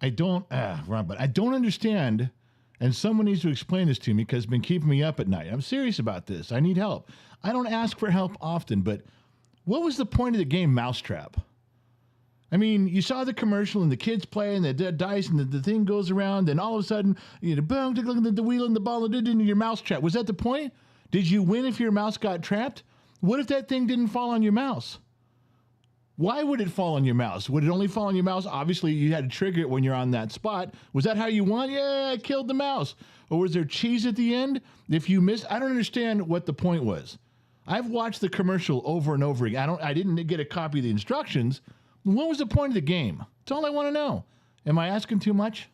I don't, Ron, but I don't understand, and someone needs to explain this to me because it's been keeping me up at night. I'm serious about this. I need help. I don't ask for help often, but what was the point of the game Mousetrap? I mean, you saw the commercial and the kids play and the dice and the thing goes around, and all of a sudden, boom, look at the wheel and the ball and into your mousetrap. Was that the point? Did you win if your mouse got trapped? What if that thing didn't fall on your mouse? Why would it fall on your mouse? Would it only fall on your mouse? Obviously, you had to trigger it when you're on that spot. Was that how you won? Yeah, I killed the mouse. Or was there cheese at the end? If you missed, I don't understand what the point was. I've watched the commercial over and over again. I didn't get a copy of the instructions. What was the point of the game? That's all I want to know. Am I asking too much?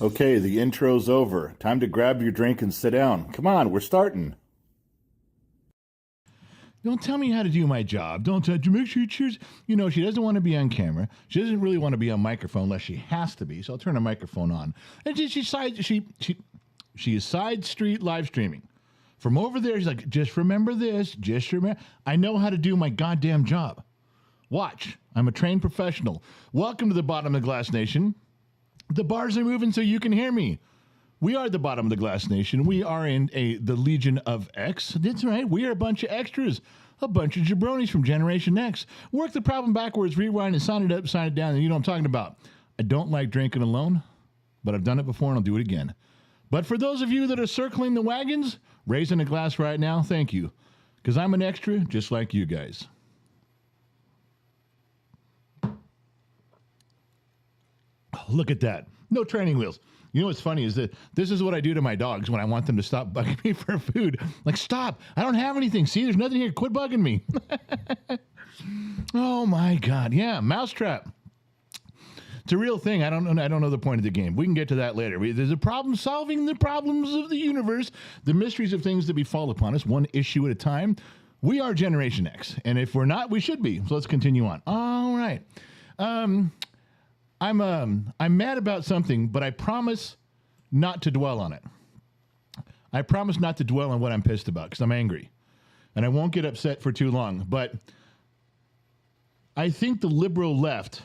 Okay, the intro's over. Time to grab your drink and sit down. Come on, we're starting. Don't tell me how to do my job. Don't make sure you choose. You know, she doesn't want to be on camera. She doesn't really want to be on microphone unless she has to be. So I'll turn her microphone on. And she is side street live streaming. From over there, she's like, just remember this. Just remember. I know how to do my goddamn job. Watch. I'm a trained professional. Welcome to the Bottom of the Glass Nation. The bars are moving so you can hear me. We are the Bottom of the Glass Nation. We are in the Legion of X. That's right. We are a bunch of extras. A bunch of jabronis from Generation X. Work the problem backwards, rewind, and sign it up, sign it down, and you know what I'm talking about. I don't like drinking alone, but I've done it before and I'll do it again. But for those of you that are circling the wagons, raising a glass right now, thank you. Because I'm an extra just like you guys. Look at that. No training wheels. You know what's funny is that this is what I do to my dogs when I want them to stop bugging me for food. Like, stop. I don't have anything. See, there's nothing here. Quit bugging me. Oh, my God. Yeah, mousetrap. It's a real thing. I don't know the point of the game. We can get to that later. There's a problem solving the problems of the universe, the mysteries of things that befall upon us, one issue at a time. We are Generation X. And if we're not, we should be. So let's continue on. All right. I'm mad about something, but I promise not to dwell on it. I promise not to dwell on what I'm pissed about because I'm angry. And I won't get upset for too long. But I think the liberal left,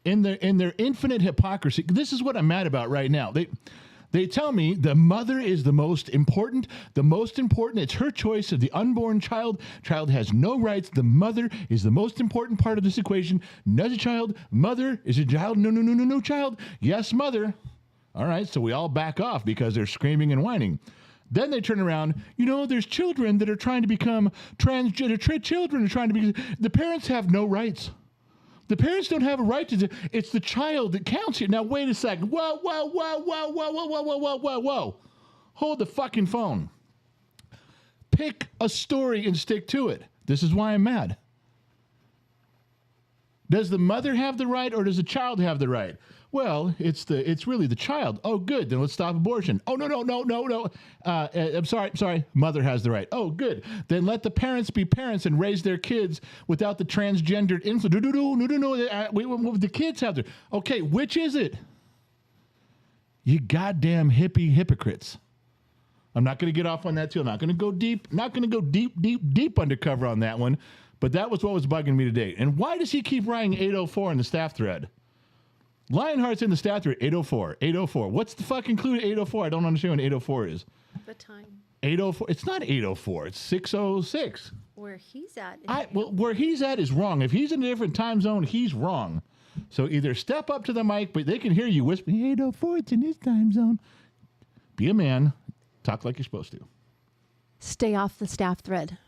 in their infinite hypocrisy, this is what I'm mad about right now. They tell me the mother is the most important. It's her choice of the unborn child. Child has no rights. The mother is the most important part of this equation. Not a child. Mother is a child. No, child. Yes, mother. All right, so we all back off because they're screaming and whining. Then they turn around, you know, there's children that are trying to become transgender. Children are trying to be, the parents have no rights. The parents don't have a right to, it's the child that counts here. Now, wait a second. Whoa. Hold the fucking phone. Pick a story and stick to it. This is why I'm mad. Does the mother have the right or does the child have the right? Well, it's really the child. Oh, good. Then let's stop abortion. Oh, no. I'm sorry. Mother has the right. Oh, good. Then let the parents be parents and raise their kids without the transgendered influence. No. The kids have their. Okay, which is it? You goddamn hippie hypocrites. I'm not going to get off on that too. I'm not going to go deep. Not going to go deep undercover on that one. But that was what was bugging me today. And why does he keep writing 804 in the staff thread? Lionheart's in the staff thread, 804. What's the fucking clue to 804? I don't understand what 804 is. The time. 804. It's not 804. It's 606. Where he's at. Where he's at is wrong. If he's in a different time zone, he's wrong. So either step up to the mic, but they can hear you whispering, 804, it's in his time zone. Be a man. Talk like you're supposed to. Stay off the staff thread.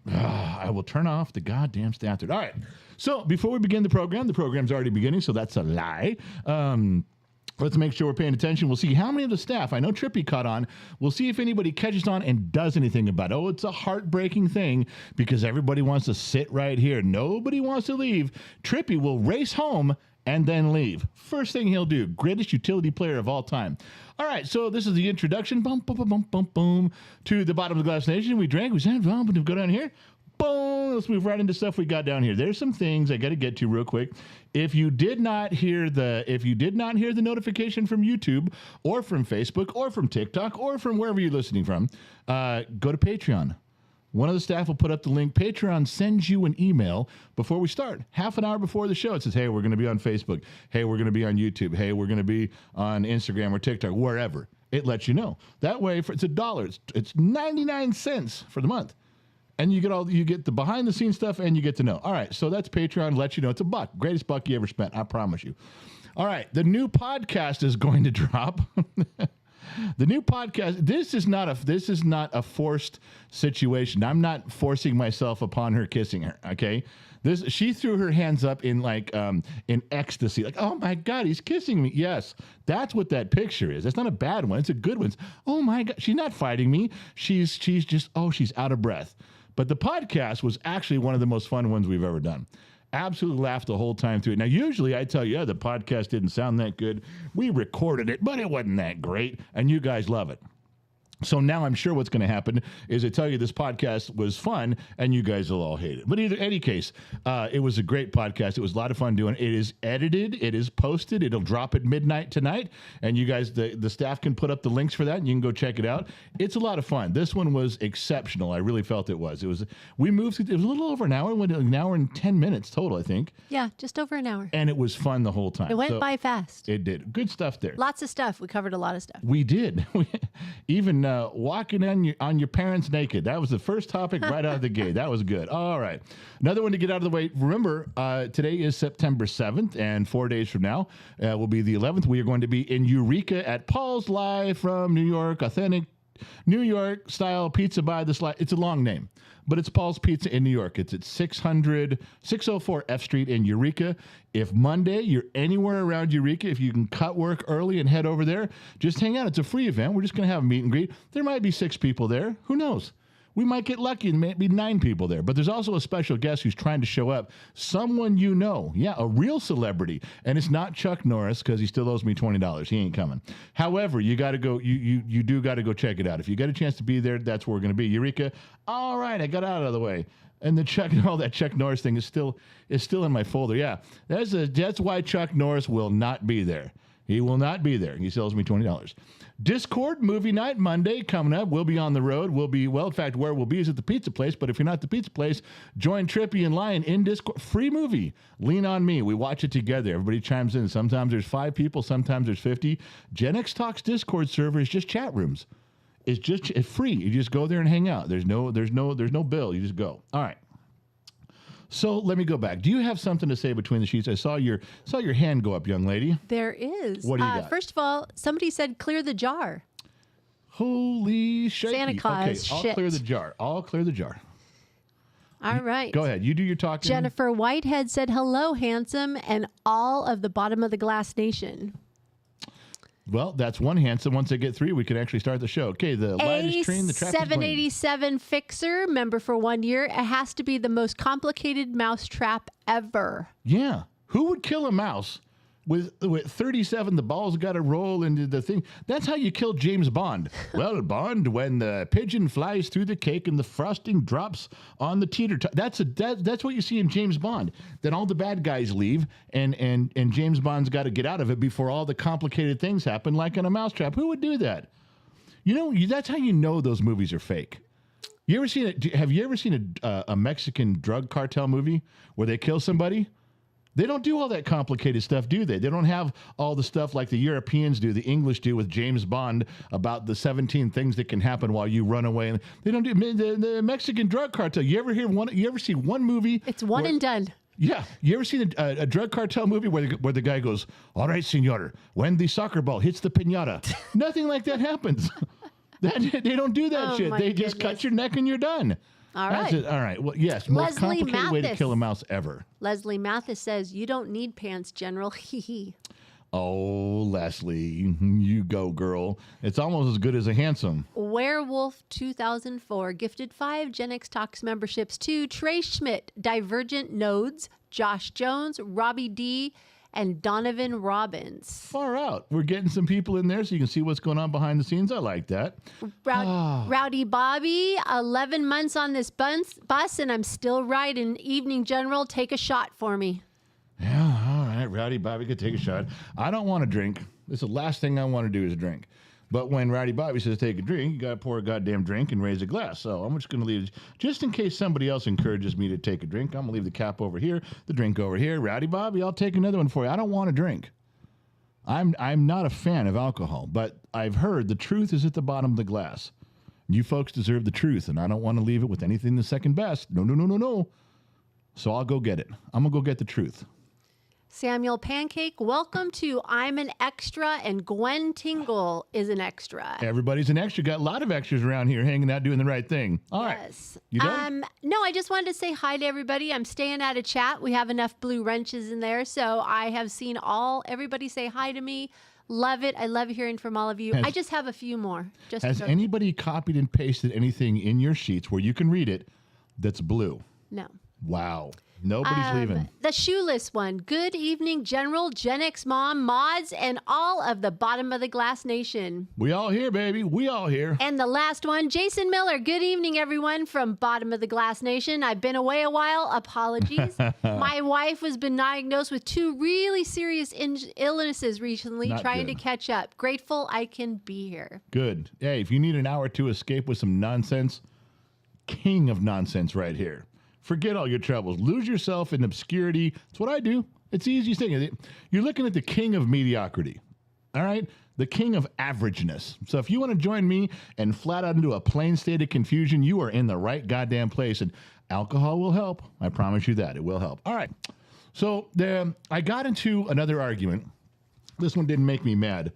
I will turn off the goddamn staff thread. All right. So before we begin the program's already beginning, so that's a lie. Let's make sure we're paying attention. We'll see how many of the staff, I know Trippy caught on. We'll see if anybody catches on and does anything about it. Oh, it's a heartbreaking thing because everybody wants to sit right here. Nobody wants to leave. Trippy will race home and then leave. First thing he'll do, greatest utility player of all time. All right, so this is the introduction, boom, to the Bottom of the Glass Nation. We drank, we said, go down here. Boom, let's move right into stuff we got down here. There's some things I got to get to real quick. If you did not hear the notification from YouTube or from Facebook or from TikTok or from wherever you're listening from, go to Patreon. One of the staff will put up the link. Patreon sends you an email before we start. Half an hour before the show, it says, hey, we're going to be on Facebook. Hey, we're going to be on YouTube. Hey, we're going to be on Instagram or TikTok, wherever. It lets you know. That way, it's $1. It's 99 cents for the month. And you get the behind the scenes stuff and you get to know. All right, so that's Patreon. Let you know it's $1. Greatest buck you ever spent. I promise you. All right, the new podcast is going to drop. The new podcast. This is not a forced situation. I'm not forcing myself upon her kissing her. Okay, she threw her hands up in in ecstasy, like, oh my God, he's kissing me. Yes, that's what that picture is. It's not a bad one. It's a good one. Oh my God, she's not fighting me. She's just she's out of breath. But the podcast was actually one of the most fun ones we've ever done. Absolutely laughed the whole time through it. Now, usually I tell you, the podcast didn't sound that good. We recorded it, but it wasn't that great, and you guys love it. So now I'm sure what's going to happen is I tell you this podcast was fun and you guys will all hate it. But either any case, it was a great podcast. It was a lot of fun doing it. It is edited. It is posted. It'll drop at midnight tonight. And you guys, the staff can put up the links for that and you can go check it out. It's a lot of fun. This one was exceptional. I really felt it was. We moved through, it was a little over an hour. It went an hour and 10 minutes total, I think. Yeah, just over an hour. And it was fun the whole time. It went by fast. It did. Good stuff there. Lots of stuff. We covered a lot of stuff. We did. Even walking on your parents naked. That was the first topic right out of the gate. That was good. All right. Another one to get out of the way. Remember, today is September 7th, and 4 days from now will be the 11th. We are going to be in Eureka at Paul's Live from New York. Authentic New York style pizza by the slide. It's a long name, but it's Paul's Pizza in New York. It's at 604 F Street in Eureka. If Monday you're anywhere around Eureka, if you can cut work early and head over there, just hang out. It's a free event. We're just going to have a meet and greet. There might be 6 people there. Who knows? We might get lucky and maybe 9 people there. But there's also a special guest who's trying to show up. Someone you know. Yeah, a real celebrity. And it's not Chuck Norris because he still owes me $20. He ain't coming. However, you got to go. You do got to go check it out. If you get a chance to be there, that's where we're going to be. Eureka. All right, I got out of the way. And the all that Chuck Norris thing is still in my folder. Yeah, that's why Chuck Norris will not be there. He will not be there. He sells me $20. Discord movie night Monday coming up. We'll be on the road. In fact, where we'll be is at the pizza place. But if you're not at the pizza place, join Trippy and Lion in Discord. Free movie. Lean on Me. We watch it together. Everybody chimes in. Sometimes there's 5 people. Sometimes there's 50. Gen X Talks Discord server is just chat rooms. It's free. You just go there and hang out. There's no bill. You just go. All right. So let me go back. Do you have something to say between the sheets? I saw your hand go up, young lady. There is. What do you got? First of all, somebody said clear the jar. Holy shit. Santa Claus Okay, shit. I'll clear the jar. All right. Go ahead. You do your talking. Jennifer Whitehead said, hello, handsome, and all of the bottom of the glass nation. Well, that's one handsome. Once I get 3, we can actually start the show. Okay, the light is trained, the trap is 787 Fixer, member for 1 year. It has to be the most complicated mouse trap ever. Yeah. Who would kill a mouse with 37? The ball's got to roll into the thing. That's how you kill James Bond. Well, Bond, when the pigeon flies through the cake and the frosting drops on the teeter. That's what you see in James Bond. Then all the bad guys leave, and James Bond's got to get out of it before all the complicated things happen, like in a mousetrap. Who would do that? You know, that's how you know those movies are fake. You ever seen it? Have you ever seen a Mexican drug cartel movie where they kill somebody? They don't do all that complicated stuff, do they? They don't have all the stuff like the Europeans do, the English do with James Bond about the 17 things that can happen while you run away. They don't do the Mexican drug cartel. You ever see one movie? It's one and done. Yeah. You ever seen a drug cartel movie where the guy goes, all right, senor, when the soccer ball hits the piñata? Nothing like that happens. They don't do that shit. They just cut your neck and you're done. All right. All right. Well, yes, most complicated way to kill a mouse ever. Leslie Mathis says, you don't need pants, General. Hee hee. Oh, Leslie, you go, girl. It's almost as good as a handsome. Werewolf 2004 gifted 5 Gen X Talks memberships to Trey Schmidt, Divergent Nodes, Josh Jones, Robbie D., and Donovan Robbins. Far out. We're getting some people in there so you can see what's going on behind the scenes. I like that. Rowdy Bobby, 11 months on this bus, and I'm still riding. Evening, General, take a shot for me. Yeah, all right. Rowdy Bobby could take a shot. I don't want to drink. This is the last thing I want to do is drink. But when Rowdy Bobby says take a drink, you got to pour a goddamn drink and raise a glass. So I'm just going to leave, just in case somebody else encourages me to take a drink, I'm going to leave the cap over here, the drink over here. Rowdy Bobby, I'll take another one for you. I don't want to drink. I'm not a fan of alcohol, but I've heard the truth is at the bottom of the glass. You folks deserve the truth, and I don't want to leave it with anything the second best. No. So I'll go get it. I'm going to go get the truth. Samuel Pancake, welcome to I'm an Extra, and Gwen Tingle is an extra. Everybody's an extra. Got a lot of extras around here hanging out doing the right thing. All right. You done? No, I just wanted to say hi to everybody. I'm staying out of chat. We have enough blue wrenches in there, so I have seen everybody say hi to me. Love it. I love hearing from all of you. I just have a few more. Has anybody copied and pasted anything in your sheets where you can read it that's blue? No. Wow. Nobody's leaving. The shoeless one. Good evening, General, Gen X Mom, Mods, and all of the Bottom of the Glass Nation. We all here, baby. We all here. And the last one, Jason Miller. Good evening, everyone from Bottom of the Glass Nation. I've been away a while. Apologies. My wife has been diagnosed with 2 really serious illnesses recently, trying to catch up. Grateful I can be here. Good. Hey, if you need an hour to escape with some nonsense, king of nonsense right here. Forget all your troubles. Lose yourself in obscurity. It's what I do. It's the easiest thing. You're looking at the king of mediocrity. All right? The king of averageness. So if you want to join me and flat out into a plain state of confusion, you are in the right goddamn place. And alcohol will help. I promise you that. It will help. All right. So I got into another argument. This one didn't make me mad.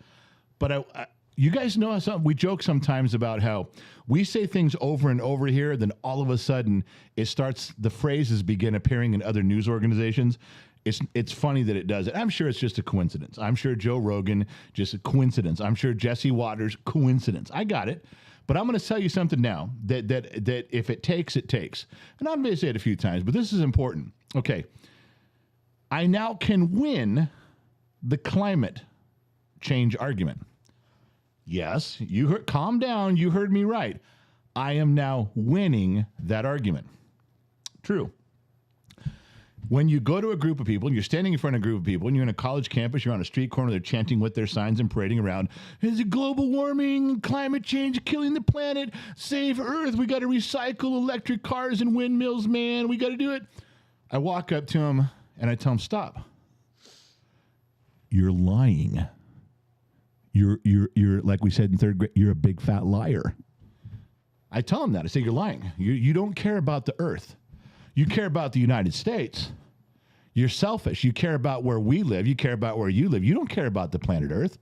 But you guys know how we joke sometimes about how we say things over and over here, then all of a sudden the phrases begin appearing in other news organizations. It's funny that it does it. I'm sure it's just a coincidence. I'm sure Joe Rogan, just a coincidence. I'm sure Jesse Waters, coincidence. I got it. But I'm going to tell you something now that if it takes, it takes. And I'm going to say it a few times, but this is important. Okay. I now can win the climate change argument. Yes, you heard, calm down. You heard me right. I am now winning that argument. True. When you go to a group of people and you're standing in front of a group of people and you're in a college campus, you're on a street corner, they're chanting with their signs and parading around. Is it global warming, climate change, killing the planet, save Earth? We got to recycle electric cars and windmills, man. We got to do it. I walk up to them and I tell them, stop. You're lying. You're like we said in 3rd grade, you're a big fat liar. I tell them that. I say, you're lying. You don't care about the earth. You care about the United States. You're selfish. You care about where we live. You care about where you live. You don't care about the planet Earth.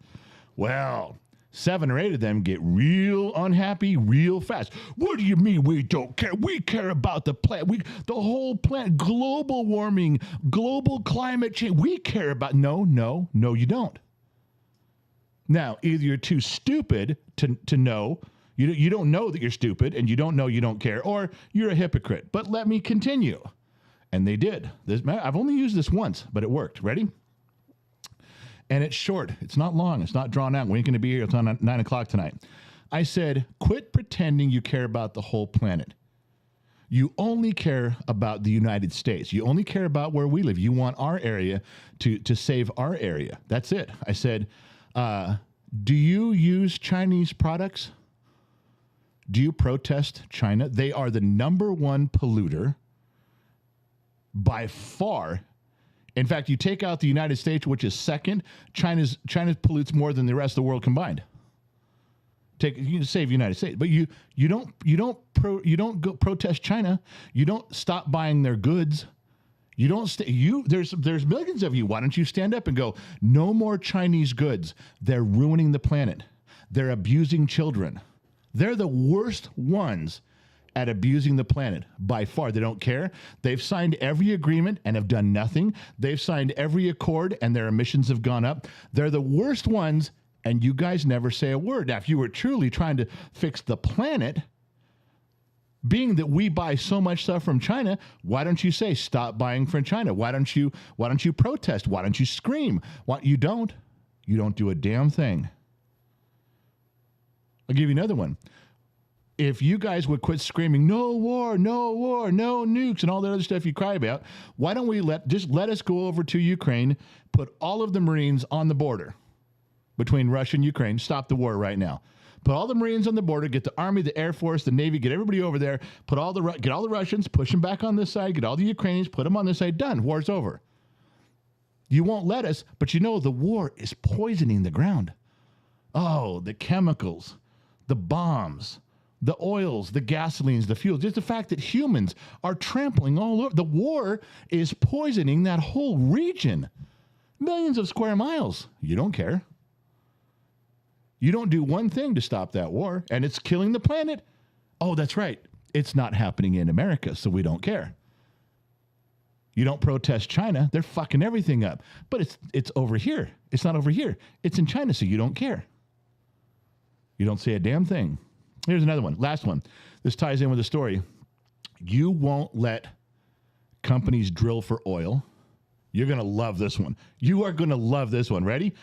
Well, 7 or 8 of them get real unhappy real fast. What do you mean we don't care? We care about the planet. The whole planet, global warming, global climate change. We care about, no, you don't. Now, either you're too stupid to know, you don't know that you're stupid, and you don't know you don't care, or you're a hypocrite. But let me continue. And they did. I've only used this once, but it worked. Ready? And it's short. It's not long. It's not drawn out. We ain't going to be here until 9 o'clock tonight. I said, quit pretending you care about the whole planet. You only care about the United States. You only care about where we live. You want our area to save our area. That's it. I said, do you use Chinese products? Do you protest China? They are the #1 polluter by far. In fact, you take out the United States, which is second. China pollutes more than the rest of the world combined. You save the United States, but you don't go protest China. You don't stop buying their goods. You don't there's millions of you. Why don't you stand up and go, no more Chinese goods? They're ruining the planet. They're abusing children. They're the worst ones at abusing the planet by far. They don't care. They've signed every agreement and have done nothing. They've signed every accord and their emissions have gone up. They're the worst ones, and you guys never say a word. Now, if you were truly trying to fix the planet, being that we buy so much stuff from China, why don't you say stop buying from China? Why don't you protest? Why don't you scream? You don't do a damn thing. I'll give you another one. If you guys would quit screaming, no war, no nukes, and all that other stuff you cry about, why don't we let us go over to Ukraine, put all of the Marines on the border between Russia and Ukraine, stop the war right now. Put all the Marines on the border, get the Army, the Air Force, the Navy, get everybody over there, get all the Russians, push them back on this side, get all the Ukrainians, put them on this side, done, war's over. You won't let us, but the war is poisoning the ground. Oh, the chemicals, the bombs, the oils, the gasolines, the fuels, just the fact that humans are trampling all over. The war is poisoning that whole region. Millions of square miles. You don't care. You don't do one thing to stop that war, and it's killing the planet. Oh, that's right. It's not happening in America, so we don't care. You don't protest China. They're fucking everything up. But it's over here. It's not over here. It's in China, so you don't care. You don't say a damn thing. Here's another one. Last one. This ties in with the story. You won't let companies drill for oil. You're going to love this one. You are going to love this one. Ready?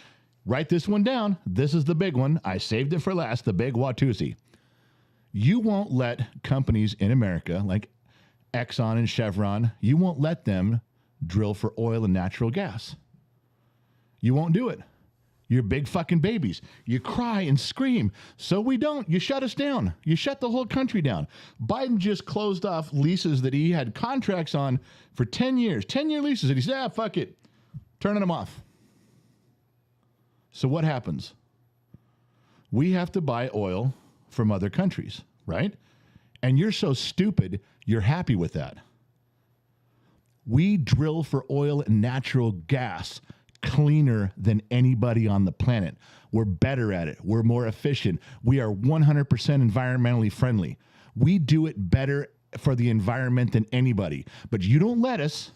Write this one down. This is the big one. I saved it for last, the big Watusi. You won't let companies in America like Exxon and Chevron, you won't let them drill for oil and natural gas. You won't do it. You're big fucking babies. You cry and scream. So we don't. You shut us down. You shut the whole country down. Biden just closed off leases that he had contracts on for 10 years. 10-year leases. And he said, fuck it. Turning them off. So what happens? We have to buy oil from other countries, right? And you're so stupid, you're happy with that. We drill for oil and natural gas cleaner than anybody on the planet. We're better at it. We're more efficient. We are 100% environmentally friendly. We do it better for the environment than anybody. But you don't let us.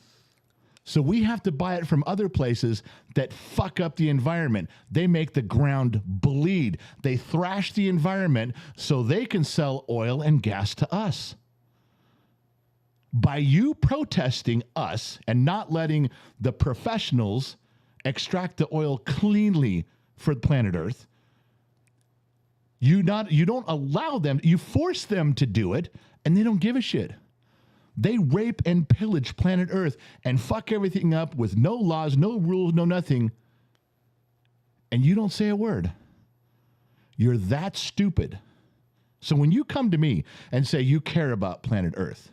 So we have to buy it from other places that fuck up the environment. They make the ground bleed. They thrash the environment so they can sell oil and gas to us. By you protesting us and not letting the professionals extract the oil cleanly for planet Earth, you don't allow them, you force them to do it, and they don't give a shit. They rape and pillage planet Earth and fuck everything up with no laws, no rules, no nothing. And you don't say a word. You're that stupid. So when you come to me and say you care about planet Earth,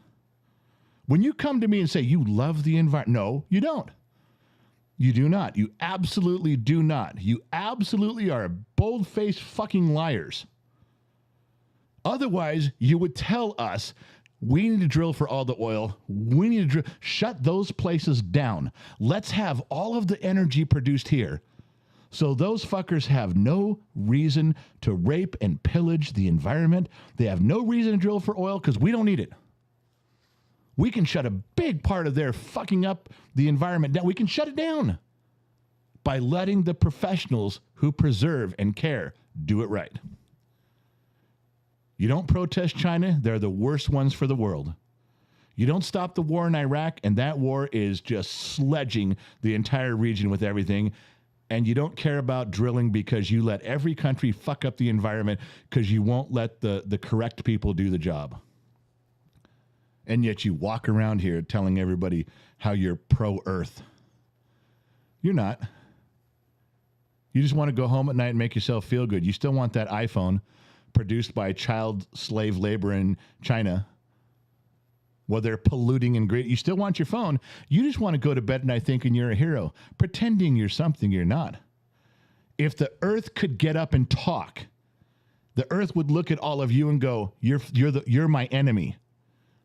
when you come to me and say you love the environment, no, you don't. You do not. You absolutely do not. You absolutely are bold-faced fucking liars. Otherwise, you would tell us, we need to drill for all the oil. We need to shut those places down. Let's have all of the energy produced here. So those fuckers have no reason to rape and pillage the environment. They have no reason to drill for oil because we don't need it. We can shut a big part of their fucking up the environment down. We can shut it down by letting the professionals who preserve and care do it right. You don't protest China, they're the worst ones for the world. You don't stop the war in Iraq, and that war is just sledging the entire region with everything. And you don't care about drilling because you let every country fuck up the environment because you won't let the correct people do the job. And yet you walk around here telling everybody how you're pro-Earth. You're not. You just want to go home at night and make yourself feel good. You still want that iPhone produced by child slave labor in China, while they're polluting and great. You still want your phone. You just want to go to bed at night thinking you're a hero, pretending you're something you're not. If the earth could get up and talk, the earth would look at all of you and go, you're my enemy.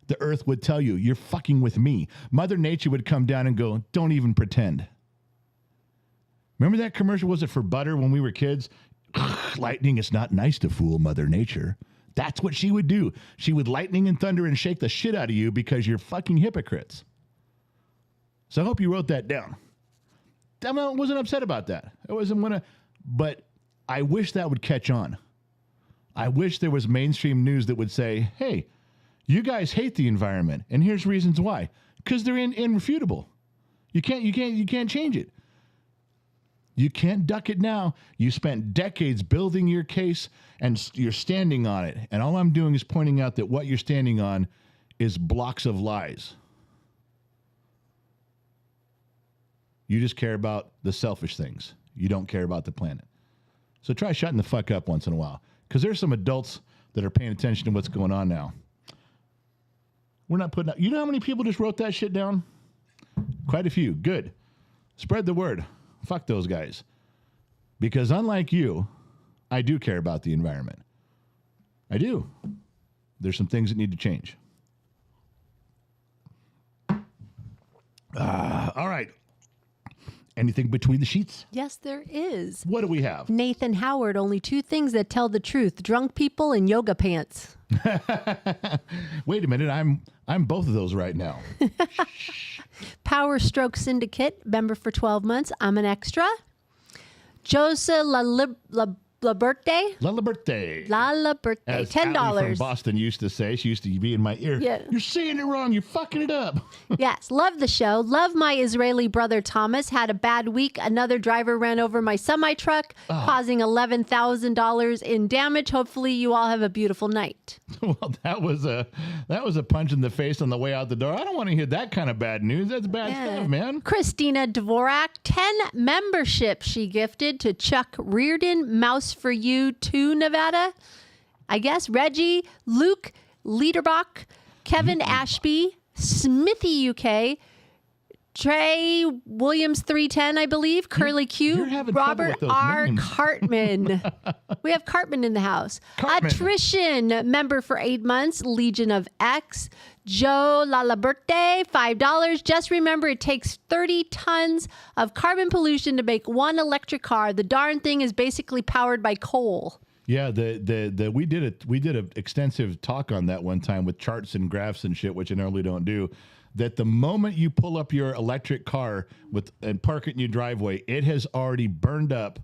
The earth would tell you, you're fucking with me. Mother Nature would come down and go, don't even pretend. Remember that commercial? Was it for butter when we were kids? Lightning, it's not nice to fool Mother Nature. That's what she would do. She would lightning and thunder and shake the shit out of you because you're fucking hypocrites. So I hope you wrote that down. I wasn't upset about that. But I wish that would catch on. I wish there was mainstream news that would say, hey, you guys hate the environment, and here's reasons why. Because they're irrefutable. You can't change it. You can't duck it now. You spent decades building your case, and you're standing on it. And all I'm doing is pointing out that what you're standing on is blocks of lies. You just care about the selfish things. You don't care about the planet. So try shutting the fuck up once in a while. Because there's some adults that are paying attention to what's going on now. We're not putting out. You know how many people just wrote that shit down? Quite a few. Good. Spread the word. Fuck those guys. Because unlike you, I do care about the environment. I do. There's some things that need to change. All right. Anything between the sheets? Yes, there is. What do we have? Nathan Howard, only two things that tell the truth: drunk people and yoga pants. Wait a minute. I'm both of those right now. Power Stroke Syndicate, member for 12 months. I'm an extra. Joseph La birthday? La birthday. La birthday. As Allie $10. from Boston used to say. She used to be in my ear. Yeah. You're saying it wrong. You're fucking it up. Yes, love the show. Love my Israeli brother Thomas. Had a bad week. Another driver ran over my semi-truck, causing $11,000 in damage. Hopefully you all have a beautiful night. Well, that was a punch in the face on the way out the door. I don't want to hear that kind of bad news. That's bad stuff, man. Christina Dvorak, 10 memberships she gifted to Chuck Reardon, Mouse for You 2 Nevada. I guess Reggie, Luke Liederbach, Kevin Ashby, Smithy UK, Trey Williams 310, I believe, Curly Q, Robert R. Cartman. We have Cartman in the house. Cartman. Attrition member for 8 months, Legion of X. Joe Lalaberte, $5. Just remember, it takes 30 tons of carbon pollution to make one electric car. The darn thing is basically powered by coal. Yeah, we did an extensive talk on that one time with charts and graphs and shit, which I normally don't do. That the moment you pull up your electric car and park it in your driveway, it has already burned up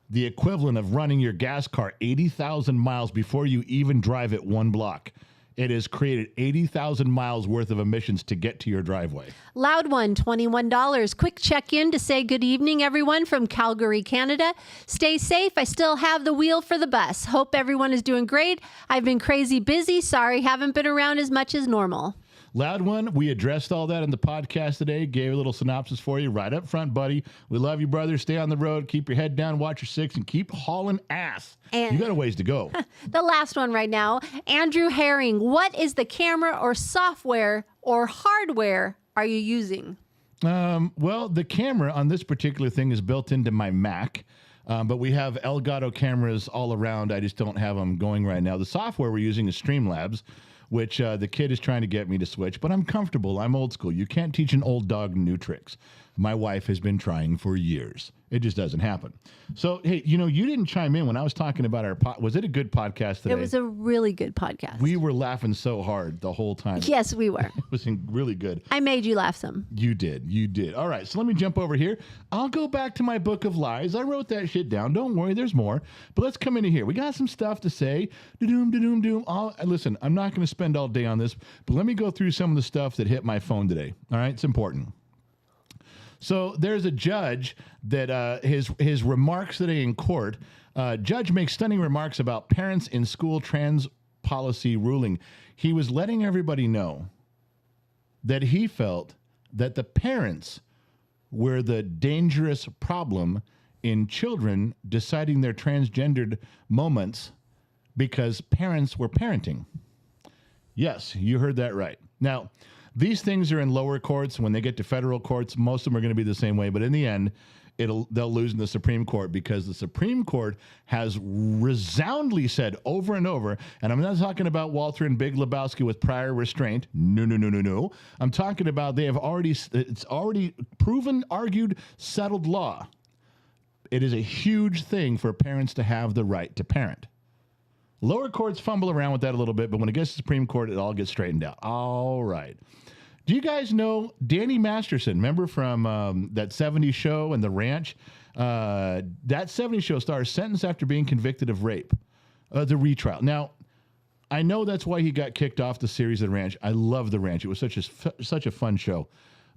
the equivalent of running your gas car 80,000 miles before you even drive it 1 block. It has created 80,000 miles worth of emissions to get to your driveway. Loud one, $21. Quick check-in to say good evening, everyone from Calgary, Canada. Stay safe. I still have the wheel for the bus. Hope everyone is doing great. I've been crazy busy. Sorry, haven't been around as much as normal. Loud one, we addressed all that in the podcast today, gave a little synopsis for you right up front, buddy. We love you, brother. Stay on the road, keep your head down, watch your six, and keep hauling ass. And you got a ways to go. The last one right now, Andrew Herring. What is the camera or software or hardware are you using? Well, the camera on this particular thing is built into my Mac. But we have Elgato cameras all around. I just don't have them going right now. The software we're using is Streamlabs, which the kid is trying to get me to switch, but I'm comfortable. I'm old school. You can't teach an old dog new tricks. My wife has been trying for years. It just doesn't happen. So, hey, you didn't chime in when I was talking about our was it a good podcast today? It was a really good podcast. We were laughing so hard the whole time. Yes, we were. It was really good. I made you laugh some. You did. All right, so let me jump over here. I'll go back to my book of lies. I wrote that shit down. Don't worry, there's more. But let's come into here. We got some stuff to say. Da-doom. Listen, I'm not going to spend all day on this, but let me go through some of the stuff that hit my phone today. All right, it's important. So there's a judge that his remarks today in court. Judge makes stunning remarks about parents in school trans policy ruling. He was letting everybody know that he felt that the parents were the dangerous problem in children deciding their transgendered moments because parents were parenting. Yes, you heard that right. Now, these things are in lower courts. When they get to federal courts, most of them are going to be the same way. But in the end, they'll lose in the Supreme Court because the Supreme Court has resoundingly said over and over, and I'm not talking about Walter and Big Lebowski with prior restraint. No. I'm talking about it's already proven, argued, settled law. It is a huge thing for parents to have the right to parent. Lower courts fumble around with that a little bit, but when it gets to the Supreme Court, it all gets straightened out. All right. Do you guys know Danny Masterson? Remember from that 70s show and The Ranch? That 70s show star sentenced after being convicted of rape. The retrial. Now, I know that's why he got kicked off the series The Ranch. I love The Ranch. It was such a fun show.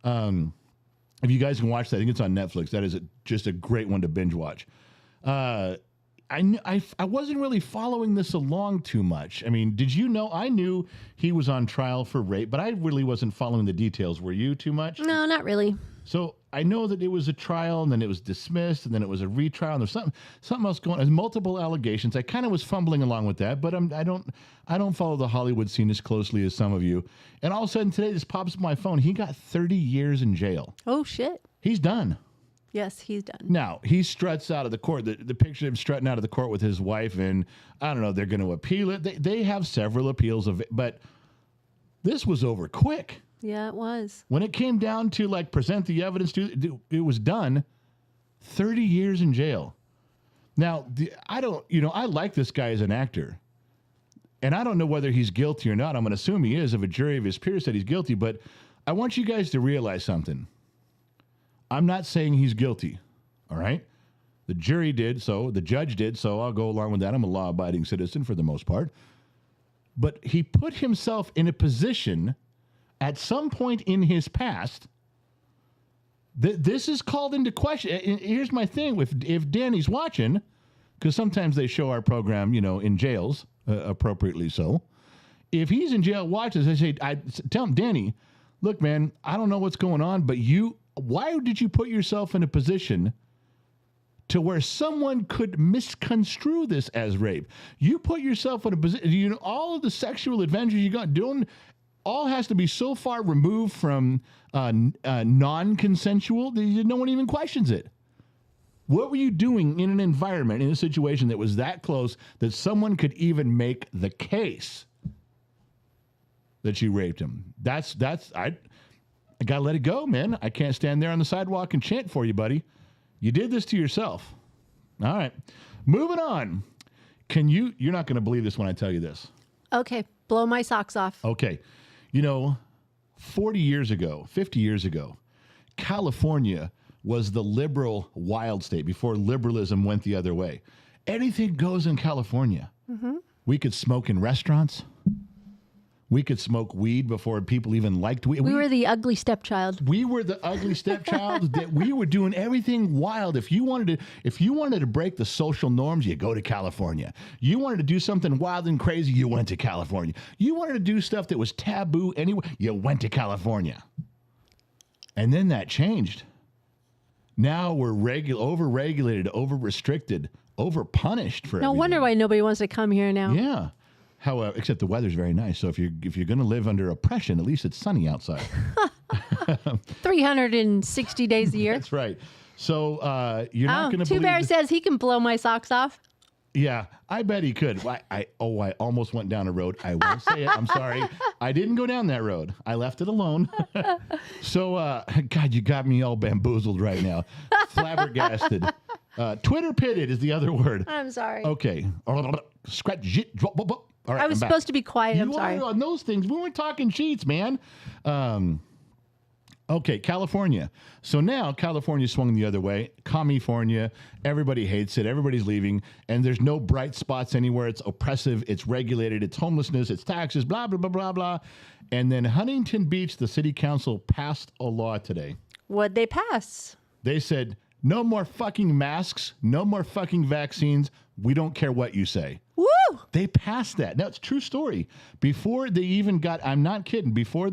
If you guys can watch that, I think it's on Netflix. That is just a great one to binge watch. I wasn't really following this along too much. I mean, did you know? I knew he was on trial for rape, but I really wasn't following the details. Were you too much? No, not really. So I know that it was a trial, and then it was dismissed, and then it was a retrial, and there's something else going on. There's multiple allegations. I kind of was fumbling along with that, but I don't follow the Hollywood scene as closely as some of you. And all of a sudden today, this pops up on my phone. He got 30 years in jail. Oh shit. He's done. Yes, he's done. Now, he struts out of the court. The picture of him strutting out of the court with his wife, and I don't know, they're going to appeal it. They have several appeals of it, but this was over quick. Yeah, it was. When it came down to present the evidence, it was done. 30 years in jail. Now, I like this guy as an actor, and I don't know whether he's guilty or not. I'm going to assume he is if a jury of his peers said he's guilty, but I want you guys to realize something. I'm not saying he's guilty, all right? The jury did so. The judge did so. I'll go along with that. I'm a law-abiding citizen for the most part. But he put himself in a position at some point in his past. This is called into question. And here's my thing. If Danny's watching, because sometimes they show our program, in jails, appropriately so. If he's in jail watches, I tell him, Danny, look, man, I don't know what's going on, but why did you put yourself in a position to where someone could misconstrue this as rape? You put yourself in a position, all of the sexual adventures you got doing, all has to be so far removed from non-consensual that no one even questions it. What were you doing in an environment, in a situation that was that close that someone could even make the case that you raped him? I got to let it go, man. I can't stand there on the sidewalk and chant for you, buddy. You did this to yourself. All right. Moving on. You're not going to believe this when I tell you this. Okay. Blow my socks off. Okay. 40 years ago, 50 years ago, California was the liberal wild state before liberalism went the other way. Anything goes in California. Mm-hmm. We could smoke in restaurants. We could smoke weed before people even liked weed. We were the ugly stepchild. We were the ugly stepchild. That we were doing everything wild. If you wanted to break the social norms, you go to California. You wanted to do something wild and crazy, you went to California. You wanted to do stuff that was taboo anywhere, you went to California. And then that changed. Now we're over-regulated, over-restricted, over-punished for everything. No wonder why nobody wants to come here now. Yeah. However, except the weather's very nice. So if you're going to live under oppression, at least it's sunny outside. 360 days a year. That's right. So you're not going to Two Bear says he can blow my socks off. Yeah, I bet he could. I almost went down a road. I won't say it. I'm sorry. I didn't go down that road. I left it alone. So, God, you got me all bamboozled right now. Flabbergasted. Twitter pitted is the other word. I'm sorry. Okay. Scratch. All right, I was supposed to be quiet. I'm sorry. On those things. We weren't talking cheats, man. Okay, California. So now California swung the other way. California, everybody hates it. Everybody's leaving. And there's no bright spots anywhere. It's oppressive. It's regulated. It's homelessness. It's taxes, blah, blah, blah, blah, blah. And then Huntington Beach, the city council passed a law today. What'd they pass? They said, no more fucking masks. No more fucking vaccines. We don't care what you say. Woo! They passed that. Now, it's a true story. Before they even got, I'm not kidding, before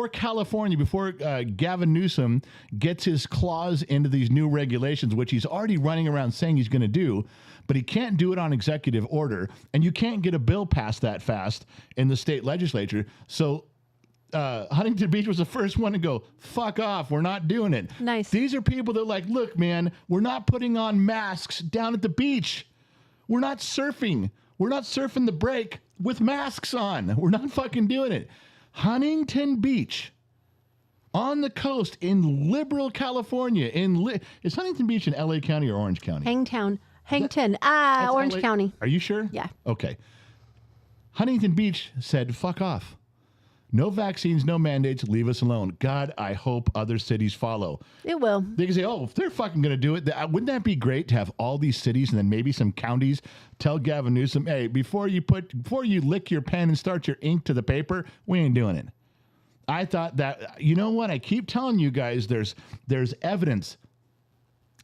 California, before Gavin Newsom gets his claws into these new regulations, which he's already running around saying he's going to do, but he can't do it on executive order, and you can't get a bill passed that fast in the state legislature. So Huntington Beach was the first one to go, fuck off, we're not doing it. Nice. These are people that are like, look, man, we're not putting on masks down at the beach. We're not surfing. We're not surfing the break with masks on. We're not fucking doing it. Huntington Beach, on the coast in liberal California. Is Huntington Beach in LA County or Orange County? Hangtown. Orange LA? County. Are you sure? Yeah. Okay. Huntington Beach said, fuck off. No vaccines, no mandates, leave us alone. God, I hope other cities follow. It will. They can say, oh, if they're fucking going to do it, wouldn't that be great to have all these cities and then maybe some counties tell Gavin Newsom, hey, before you lick your pen and start your ink to the paper, we ain't doing it. I thought that, you know what? I keep telling you guys there's evidence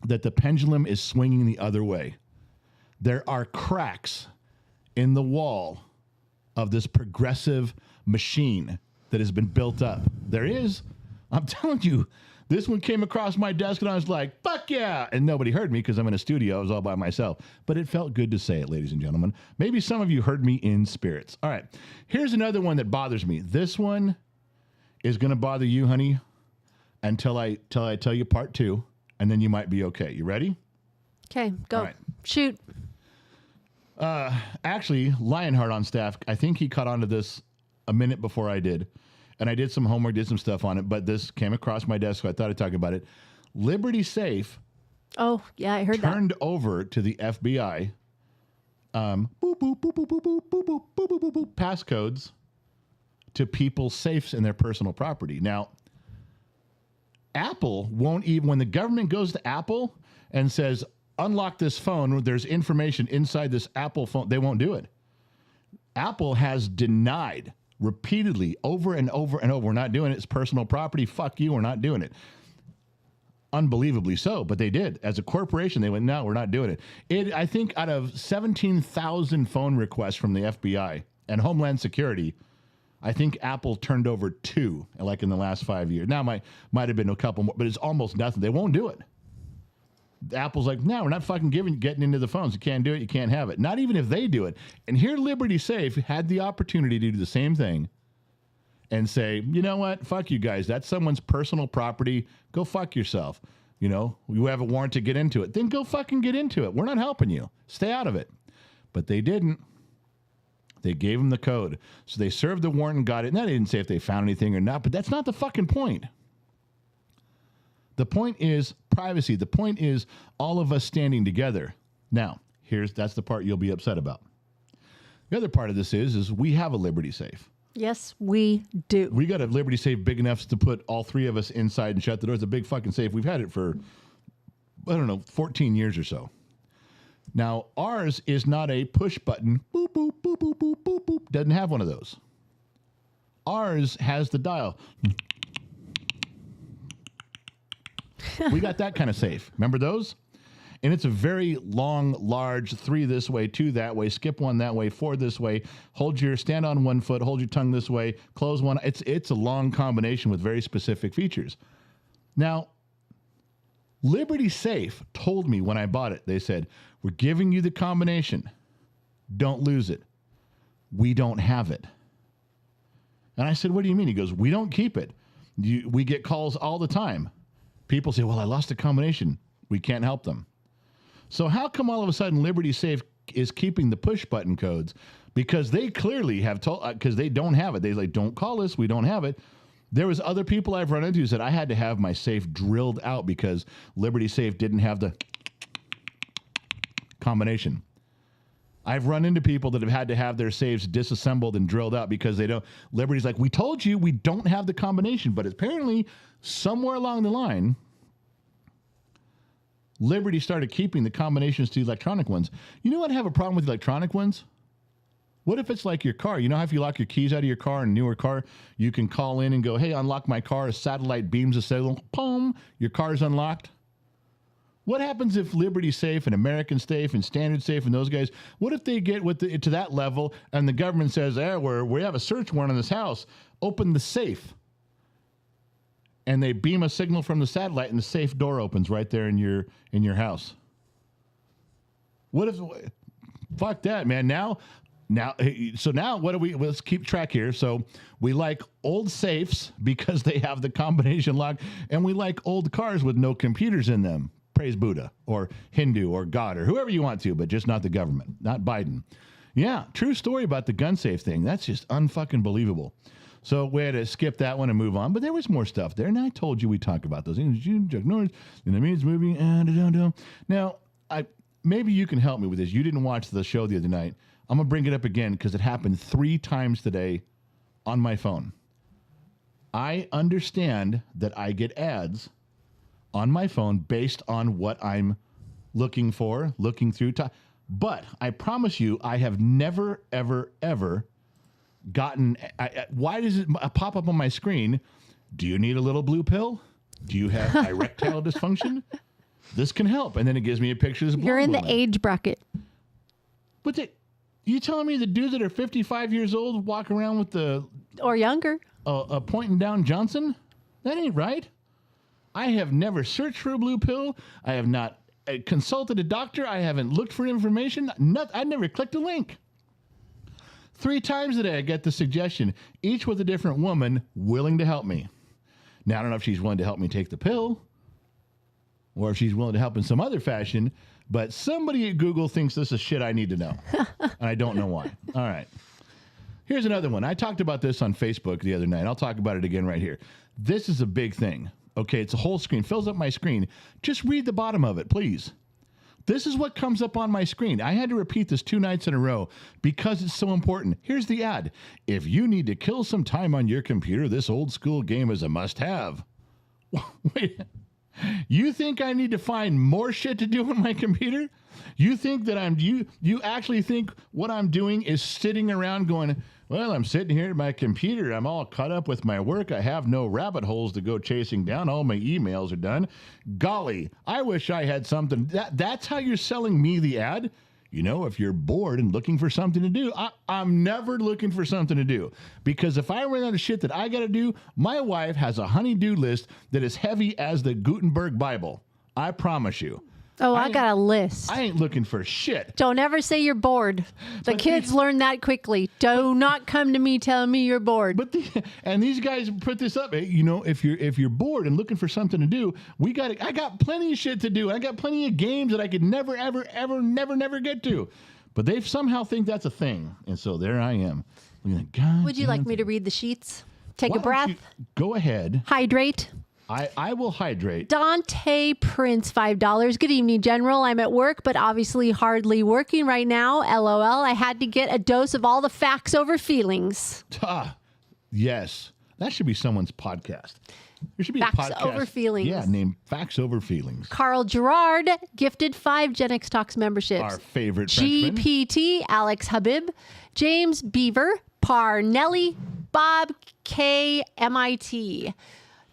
that the pendulum is swinging the other way. There are cracks in the wall of this progressive machine that has been built up. There is. I'm telling you, this one came across my desk and I was like, fuck yeah. And nobody heard me because I'm in a studio. I was all by myself. But it felt good to say it, ladies and gentlemen. Maybe some of you heard me in spirits. All right. Here's another one that bothers me. This one is going to bother you, honey, until I tell you part two, and then you might be okay. You ready? Okay, go. All right. Shoot. Actually, Lionheart on staff, I think he caught on to this a minute before I did. And I did some homework, did some stuff on it, but this came across my desk, so I thought I'd talk about it. Liberty Safe Oh, yeah, I heard turned over to the FBI passcodes to people's safes and their personal property. Now, Apple won't even, when the government goes to Apple and says, unlock this phone. There's information inside this Apple phone. They won't do it. Apple has denied repeatedly over and over and over. We're not doing it. It's personal property. Fuck you. We're not doing it. Unbelievably so, but they did. As a corporation, they went, no, we're not doing it. I think out of 17,000 phone requests from the FBI and Homeland Security, I think Apple turned over 2, like in the last 5 years. Now, might have been a couple more, but it's almost nothing. They won't do it. Apple's like, no, we're not fucking getting into the phones. You can't do it. You can't have it. Not even if they do it. And here Liberty Safe had the opportunity to do the same thing and say, you know what? Fuck you guys. That's someone's personal property. Go fuck yourself. You know, you have a warrant to get into it. Then go fucking get into it. We're not helping you. Stay out of it. But they didn't. They gave them the code. So they served the warrant and got it. And they didn't say if they found anything or not, but that's not the fucking point. The point is privacy. The point is all of us standing together. Now, that's the part you'll be upset about. The other part of this is we have a Liberty Safe. Yes, we do. We got a Liberty Safe big enough to put all 3 of us inside and shut the door. It's a big fucking safe. We've had it for, 14 years or so. Now, ours is not a push button, boop, boop, boop, boop, boop, boop, boop. Doesn't have one of those. Ours has the dial. We got that kind of safe. Remember those? And it's a very long, large 3 this way, 2 that way, skip 1 that way, 4 this way, stand on 1 foot, hold your tongue this way, close 1. It's a long combination with very specific features. Now, Liberty Safe told me when I bought it, they said, we're giving you the combination. Don't lose it. We don't have it. And I said, what do you mean? He goes, we don't keep it. We get calls all the time. People say, well, I lost the combination. We can't help them. So how come all of a sudden Liberty Safe is keeping the push button codes? Because they clearly have told, because they don't have it. They like, don't call us. We don't have it. There was other people I've run into who said I had to have my safe drilled out because Liberty Safe didn't have the combination. I've run into people that have had to have their safes disassembled and drilled out because they don't. Liberty's like, we told you we don't have the combination, but apparently somewhere along the line, Liberty started keeping the combinations to electronic ones. You know what? I have a problem with electronic ones. What if it's like your car? You know how if you lock your keys out of your car in a newer car, you can call in and go, hey, unlock my car. A satellite beams a signal. Boom, your car's unlocked. What happens if Liberty Safe and American Safe and Standard Safe and those guys, what if they get to that level and the government says, we have a search warrant on this house, open the safe. And they beam a signal from the satellite and the safe door opens right there in your house. What if, fuck that, man. Now, what do we, let's keep track here. So we like old safes because they have the combination lock, and we like old cars with no computers in them. Praise Buddha or Hindu or God or whoever you want to, but just not the government, not Biden. Yeah, true story about the gun safe thing. That's just unfucking believable. So we had to skip that one and move on, but there was more stuff there, and I told you we talk about those things. Chuck Norris, and the means movie, Now, maybe you can help me with this. You didn't watch the show the other night. I'm going to bring it up again because it happened 3 times today on my phone. I understand that I get ads on my phone based on what I'm looking through. But I promise you, I have never, ever, ever gotten. Why does it pop up on my screen? Do you need a little blue pill? Do you have erectile dysfunction? This can help. And then it gives me a picture of this. You're in the age bracket. But you telling me the dudes that are 55 years old walk around with the... Or younger. Pointing down Johnson? That ain't right. I have never searched for a blue pill. I have not consulted a doctor. I haven't looked for information. I never clicked a link. 3 times a day I get the suggestion, each with a different woman willing to help me. Now, I don't know if she's willing to help me take the pill or if she's willing to help in some other fashion, but somebody at Google thinks this is shit I need to know, and I don't know why. All right. Here's another one. I talked about this on Facebook the other night. I'll talk about it again right here. This is a big thing. Okay, it's a whole screen. Fills up my screen. Just read the bottom of it, please. This is what comes up on my screen. I had to repeat this 2 nights in a row because it's so important. Here's the ad. If you need to kill some time on your computer, this old school game is a must-have. Wait. You think I need to find more shit to do on my computer? You think that you actually think what I'm doing is sitting around going, well, I'm sitting here at my computer. I'm all caught up with my work. I have no rabbit holes to go chasing down. All my emails are done. Golly, I wish I had something. That's how you're selling me the ad. You know, if you're bored and looking for something to do, I'm never looking for something to do. Because if I run out of shit that I got to do, my wife has a honey-do list that is heavy as the Gutenberg Bible. I promise you. Oh, I got a list. I ain't looking for shit. Don't ever say you're bored. The kids learn that quickly. Do not come to me telling me you're bored. But and these guys put this up. Hey, you know, if you're bored and looking for something to do, I got plenty of shit to do. I got plenty of games that I could never get to. But they somehow think that's a thing, and so there I am. Would you like me to read the sheets? Take a breath. Go ahead. Hydrate. I will hydrate. Dante Prince, $5. Good evening, General. I'm at work, but obviously hardly working right now. LOL. I had to get a dose of all the facts over feelings. Yes. That should be someone's podcast. There should be Facts a podcast. Over Feelings. Yeah, named Facts Over Feelings. Carl Gerard gifted 5 Gen X Talks memberships. Our favorite Frenchman. GPT, Alex Habib, James Beaver, Parnelli, Bob K. MIT.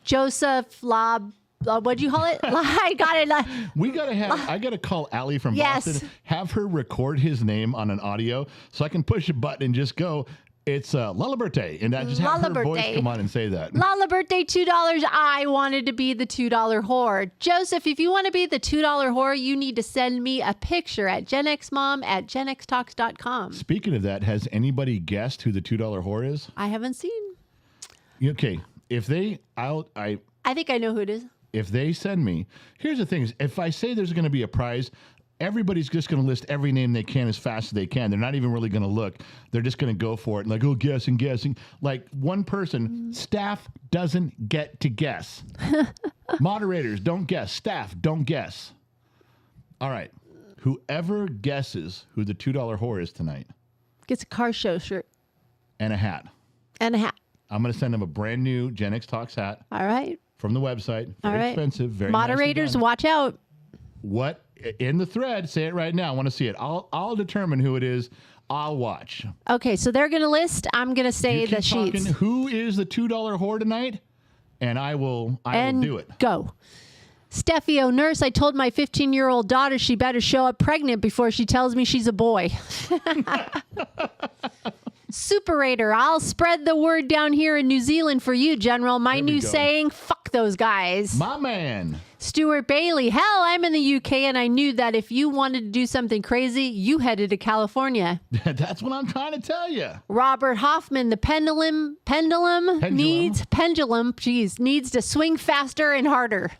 Joseph Lob, what'd you call it? I got it. I got to call Allie from Yes. Boston, have her record his name on an audio so I can push a button and just go, it's Lullaberte. And I just have her voice come on and say that. Lullaberte, $2. I wanted to be the $2 whore. Joseph, if you want to be the $2 whore, you need to send me a picture at genxmom@genxtalks.com. Speaking of that, has anybody guessed who the $2 whore is? I haven't seen. Okay. If they, I think I know who it is. If they send me, here's the thing: is if I say there's going to be a prize, everybody's just going to list every name they can as fast as they can. They're not even really going to look. They're just going to go for it. Like, oh, guessing. Like one person, staff doesn't get to guess. Moderators don't guess. Staff don't guess. All right. Whoever guesses who the $2 whore is tonight Gets a car show shirt. And a hat. I'm going to send them a brand new Gen X Talks hat. All right. From the website. Very expensive. Very Moderators, watch out. What in the thread? Say it right now. I want to see it. I'll determine who it is. I'll watch. Okay, so they're going to list. I'm going to say the sheets. Who is the $2 whore tonight? And I will do it. Go. Steffi O. Nurse, I told my 15-year-old daughter she better show up pregnant before she tells me she's a boy. Superator, I'll spread the word down here in New Zealand for you, General. My new saying, fuck those guys. My man. Stuart Bailey, hell, I'm in the UK and I knew that if you wanted to do something crazy, you headed to California. That's what I'm trying to tell you. Robert Hoffman, the pendulum needs to swing faster and harder.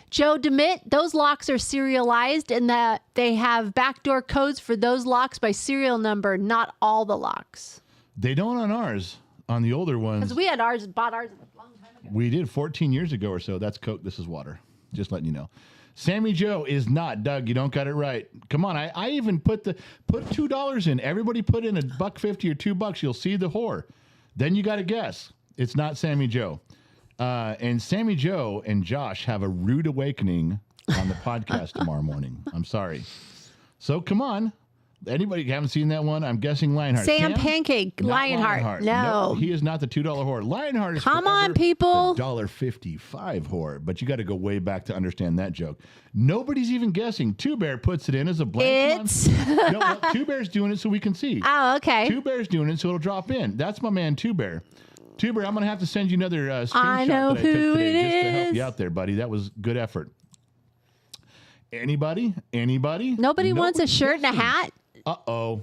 Joe DeMitt, those locks are serialized and that they have backdoor codes for those locks by serial number, not all the locks. They don't on ours, on the older ones. Because we had bought ours a long time ago. We did 14 years ago or so. That's Coke. This is water. Just letting you know. Sammy Joe is not. Doug, you don't got it right. Come on. I even put $2 in. Everybody put in $1.50 or $2. You'll see the whore. Then you got to guess. It's not Sammy Joe. And Sammy Joe and Josh have a rude awakening on the podcast tomorrow morning. I'm sorry. So come on. Anybody haven't seen that one? I'm guessing Lionheart. Sam Pancake, Lionheart. No, he is not the $2 whore. Lionheart is come on, people. The $1.55 whore. But you got to go way back to understand that joke. Nobody's even guessing. Two Bear puts it in as a blank. No, Two Bear's doing it so we can see. Oh, okay. Two Bear's doing it so it'll drop in. That's my man, Two Bear. Two Bear, I'm going to have to send you another screenshot I know that I took who today it just to help is. you out there, buddy. That was good effort. Anybody? Nobody wants a shirt and a hat? Uh-oh.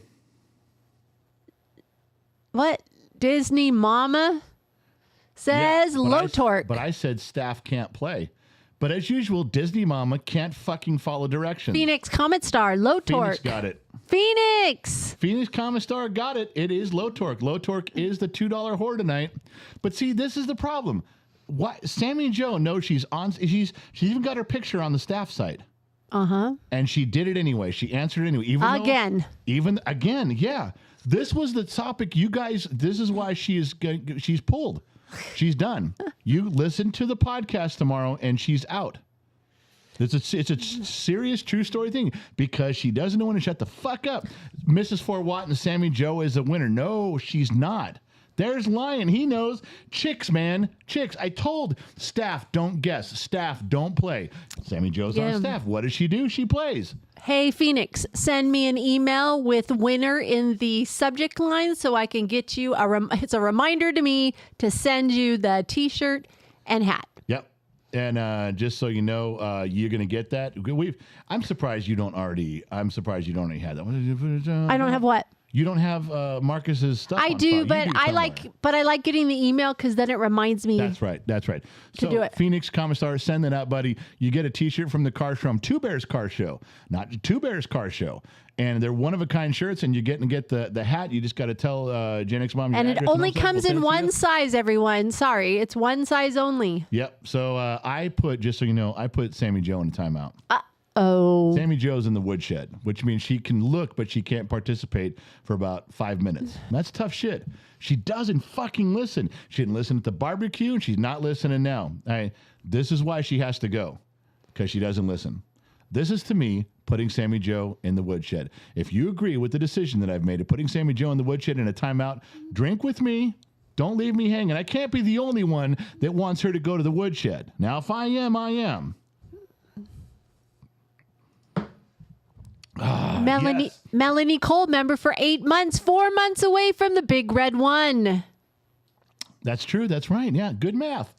What? Disney Mama says low torque. But I said staff can't play. But as usual, Disney Mama can't fucking follow directions. Phoenix Comet Star, low torque. Phoenix got it. Phoenix Comet Star got it. It is low torque. Low torque is the $2 whore tonight. But see, this is the problem. What Sammy and Joe know she's on. She's even got her picture on the staff site. And she did it anyway. She answered anyway. Even again, yeah. This was the topic, you guys. This is why she's pulled. She's done. You listen to the podcast tomorrow, and she's out. It's a serious, true story thing because she doesn't know when to shut the fuck up. Mrs. Fort Watt and Sammy Joe is a winner. No, she's not. There's Lion. He knows. Chicks, man. Chicks. I told staff, don't guess. Staff, don't play. Sammy Joe's on staff. What does she do? She plays. Hey, Phoenix, send me an email with winner in the subject line so I can get you it's a reminder to me to send you the T-shirt and hat. Yep. And just so you know, you're going to get that. I'm surprised you don't already have that. I don't have what? You don't have Marcus's stuff. I do, but I like getting the email because then it reminds me. That's right. To do it. Phoenix Commissar, send that out, buddy. You get a T-shirt from the car show, Two Bears Car Show, not Two Bears Car Show, and they're one of a kind shirts. And you get the hat. You just got to tell Gen X Mom. And it only comes in one size. Everyone, sorry, it's one size only. Yep. So I put Sammy Joe in a timeout. Oh. Sammy Joe's in the woodshed, which means she can look, but she can't participate for about 5 minutes. That's tough shit. She doesn't fucking listen. She didn't listen at the barbecue, and she's not listening now. This is why she has to go, because she doesn't listen. This is, to me, putting Sammy Joe in the woodshed. If you agree with the decision that I've made of putting Sammy Joe in the woodshed in a timeout, drink with me. Don't leave me hanging. I can't be the only one that wants her to go to the woodshed. Now, if I am, I am. Melanie Cole, member for 8 months, 4 months away from the big red one. That's true. That's right. Yeah. Good math.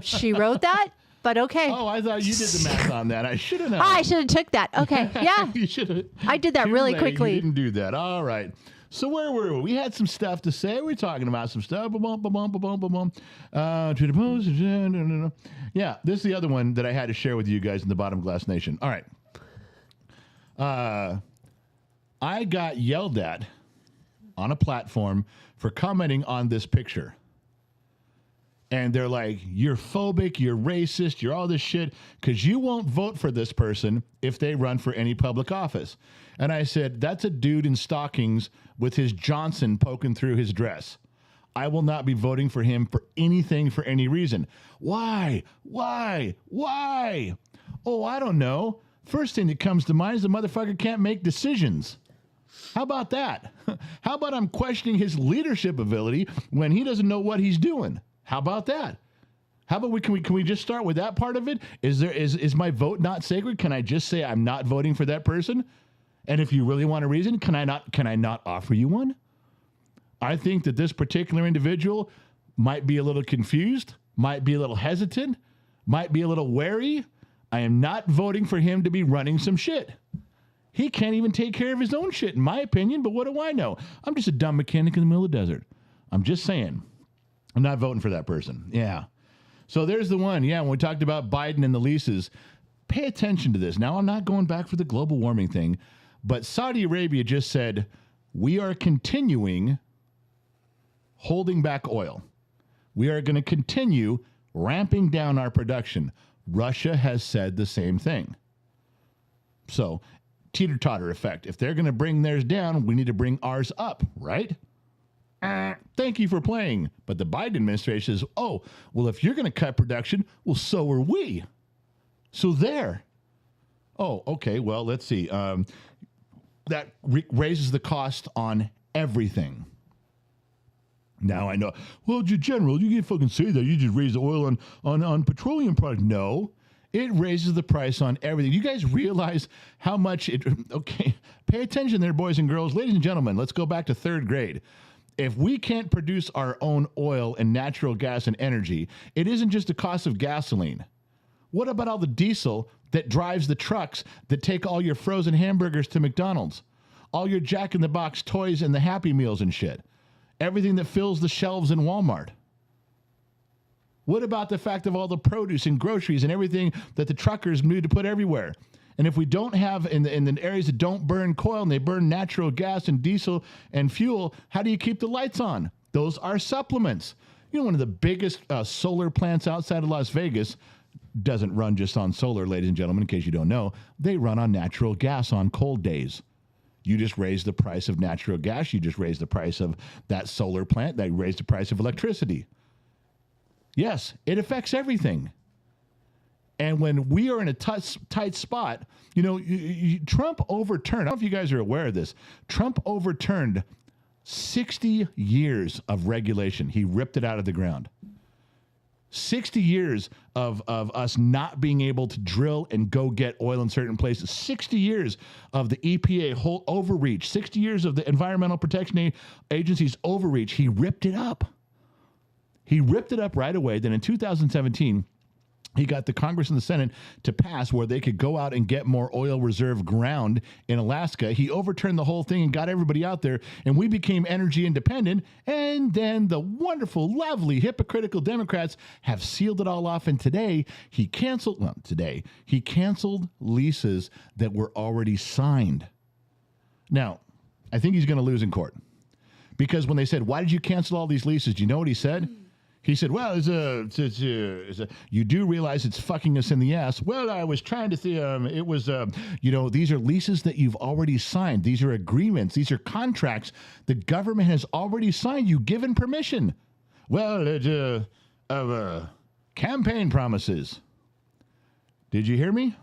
She wrote that, but okay. Oh, I thought you did the math on that. I should have known. I should have took that. Okay. Yeah. You should have. I did that really quickly. You didn't do that. All right. So where were we? We had some stuff to say. We're talking about some stuff. To the post. Yeah. This is the other one that I had to share with you guys in the Bottom Glass Nation. All right. I got yelled at on a platform for commenting on this picture. And they're like, you're phobic, you're racist, you're all this shit, because you won't vote for this person if they run for any public office. And I said, that's a dude in stockings with his Johnson poking through his dress. I will not be voting for him for anything for any reason. Why? Oh, I don't know. First thing that comes to mind is the motherfucker can't make decisions. How about that? How about I'm questioning his leadership ability when he doesn't know what he's doing? How about that? How about can we just start with that part of it? Is my vote not sacred? Can I just say I'm not voting for that person? And if you really want a reason, can I not offer you one? I think that this particular individual might be a little confused, might be a little hesitant, might be a little wary. I am not voting for him to be running some shit. He can't even take care of his own shit, in my opinion, but what do I know? I'm just a dumb mechanic in the middle of the desert. I'm just saying. I'm not voting for that person. Yeah. So there's the one. Yeah, when we talked about Biden and the leases, pay attention to this. Now, I'm not going back for the global warming thing, but Saudi Arabia just said, we are continuing holding back oil. We are going to continue ramping down our production. Russia has said the same thing. So, teeter-totter effect. If they're going to bring theirs down, we need to bring ours up, right? Thank you for playing. But the Biden administration says, oh, well, if you're going to cut production, well, so are we. So there. Oh, okay, well, let's see. That raises the cost on everything. Now I know, well, General, you can't fucking say that. You just raise the oil on petroleum products. No, it raises the price on everything. You guys realize how much it, okay, pay attention there, boys and girls. Ladies and gentlemen, let's go back to third grade. If we can't produce our own oil and natural gas and energy, it isn't just the cost of gasoline. What about all the diesel that drives the trucks that take all your frozen hamburgers to McDonald's? All your Jack in the Box toys and the Happy Meals and shit? Everything that fills the shelves in Walmart. What about the fact of all the produce and groceries and everything that the truckers need to put everywhere? And if we don't have in the areas that don't burn coal and they burn natural gas and diesel and fuel, how do you keep the lights on? Those are supplements. You know, one of the biggest solar plants outside of Las Vegas doesn't run just on solar, ladies and gentlemen, in case you don't know. They run on natural gas on cold days. You just raise the price of natural gas. You just raise the price of that solar plant. They raise the price of electricity. Yes, it affects everything. And when we are in a tight spot, you know, Trump overturned, I don't know if you guys are aware of this, Trump overturned 60 years of regulation. He ripped it out of the ground. 60 years of us not being able to drill and go get oil in certain places. 60 years of the EPA whole overreach. 60 years of the Environmental Protection Agency's overreach. He ripped it up. He ripped it up right away. Then in 2017, he got the Congress and the Senate to pass where they could go out and get more oil reserve ground in Alaska. He overturned the whole thing and got everybody out there, and we became energy independent. And then the wonderful, lovely, hypocritical Democrats have sealed it all off. And today he canceled leases that were already signed. Now, I think he's going to lose in court because when they said, "Why did you cancel all these leases?" Do you know what he said? He said, well, you do realize it's fucking us in the ass. Well, I was trying to see, these are leases that you've already signed. These are agreements. These are contracts the government has already signed. You given permission. Well, campaign promises. Did you hear me?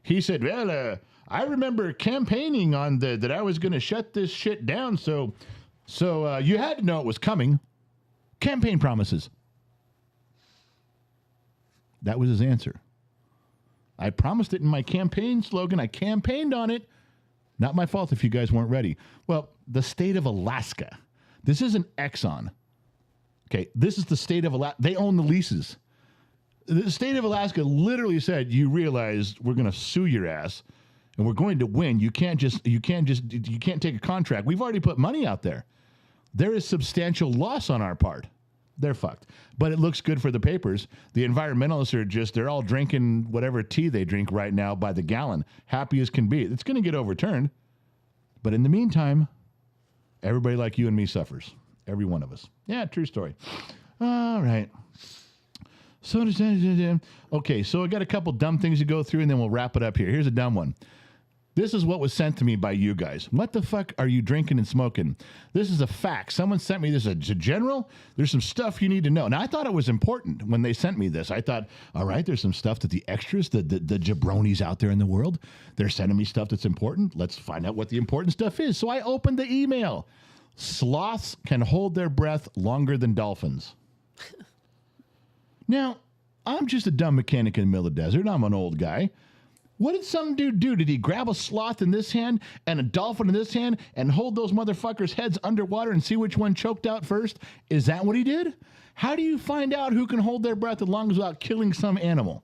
He said, well, I remember campaigning on that I was going to shut this shit down. So you had to know it was coming. Campaign promises. That was his answer. I promised it in my campaign slogan. I campaigned on it. Not my fault if you guys weren't ready. Well, the state of Alaska. This isn't Exxon. Okay, this is the state of Alaska. They own the leases. The state of Alaska literally said, you realize we're going to sue your ass and we're going to win. You can't take a contract. We've already put money out there. There is substantial loss on our part. They're fucked. But it looks good for the papers. The environmentalists are they're all drinking whatever tea they drink right now by the gallon. Happy as can be. It's going to get overturned. But in the meantime, everybody like you and me suffers. Every one of us. Yeah, true story. All right. So, okay, so I got a couple dumb things to go through, and then we'll wrap it up here. Here's a dumb one. This is what was sent to me by you guys. What the fuck are you drinking and smoking? This is a fact. Someone sent me this. As a general, there's some stuff you need to know. Now, I thought it was important when they sent me this. I thought, all right, there's some stuff that the extras, the jabronis out there in the world, they're sending me stuff that's important. Let's find out what the important stuff is. So I opened the email. Sloths can hold their breath longer than dolphins. Now, I'm just a dumb mechanic in the middle of the desert. I'm an old guy. What did some dude do? Did he grab a sloth in this hand and a dolphin in this hand and hold those motherfuckers' heads underwater and see which one choked out first? Is that what he did? How do you find out who can hold their breath the longest without killing some animal?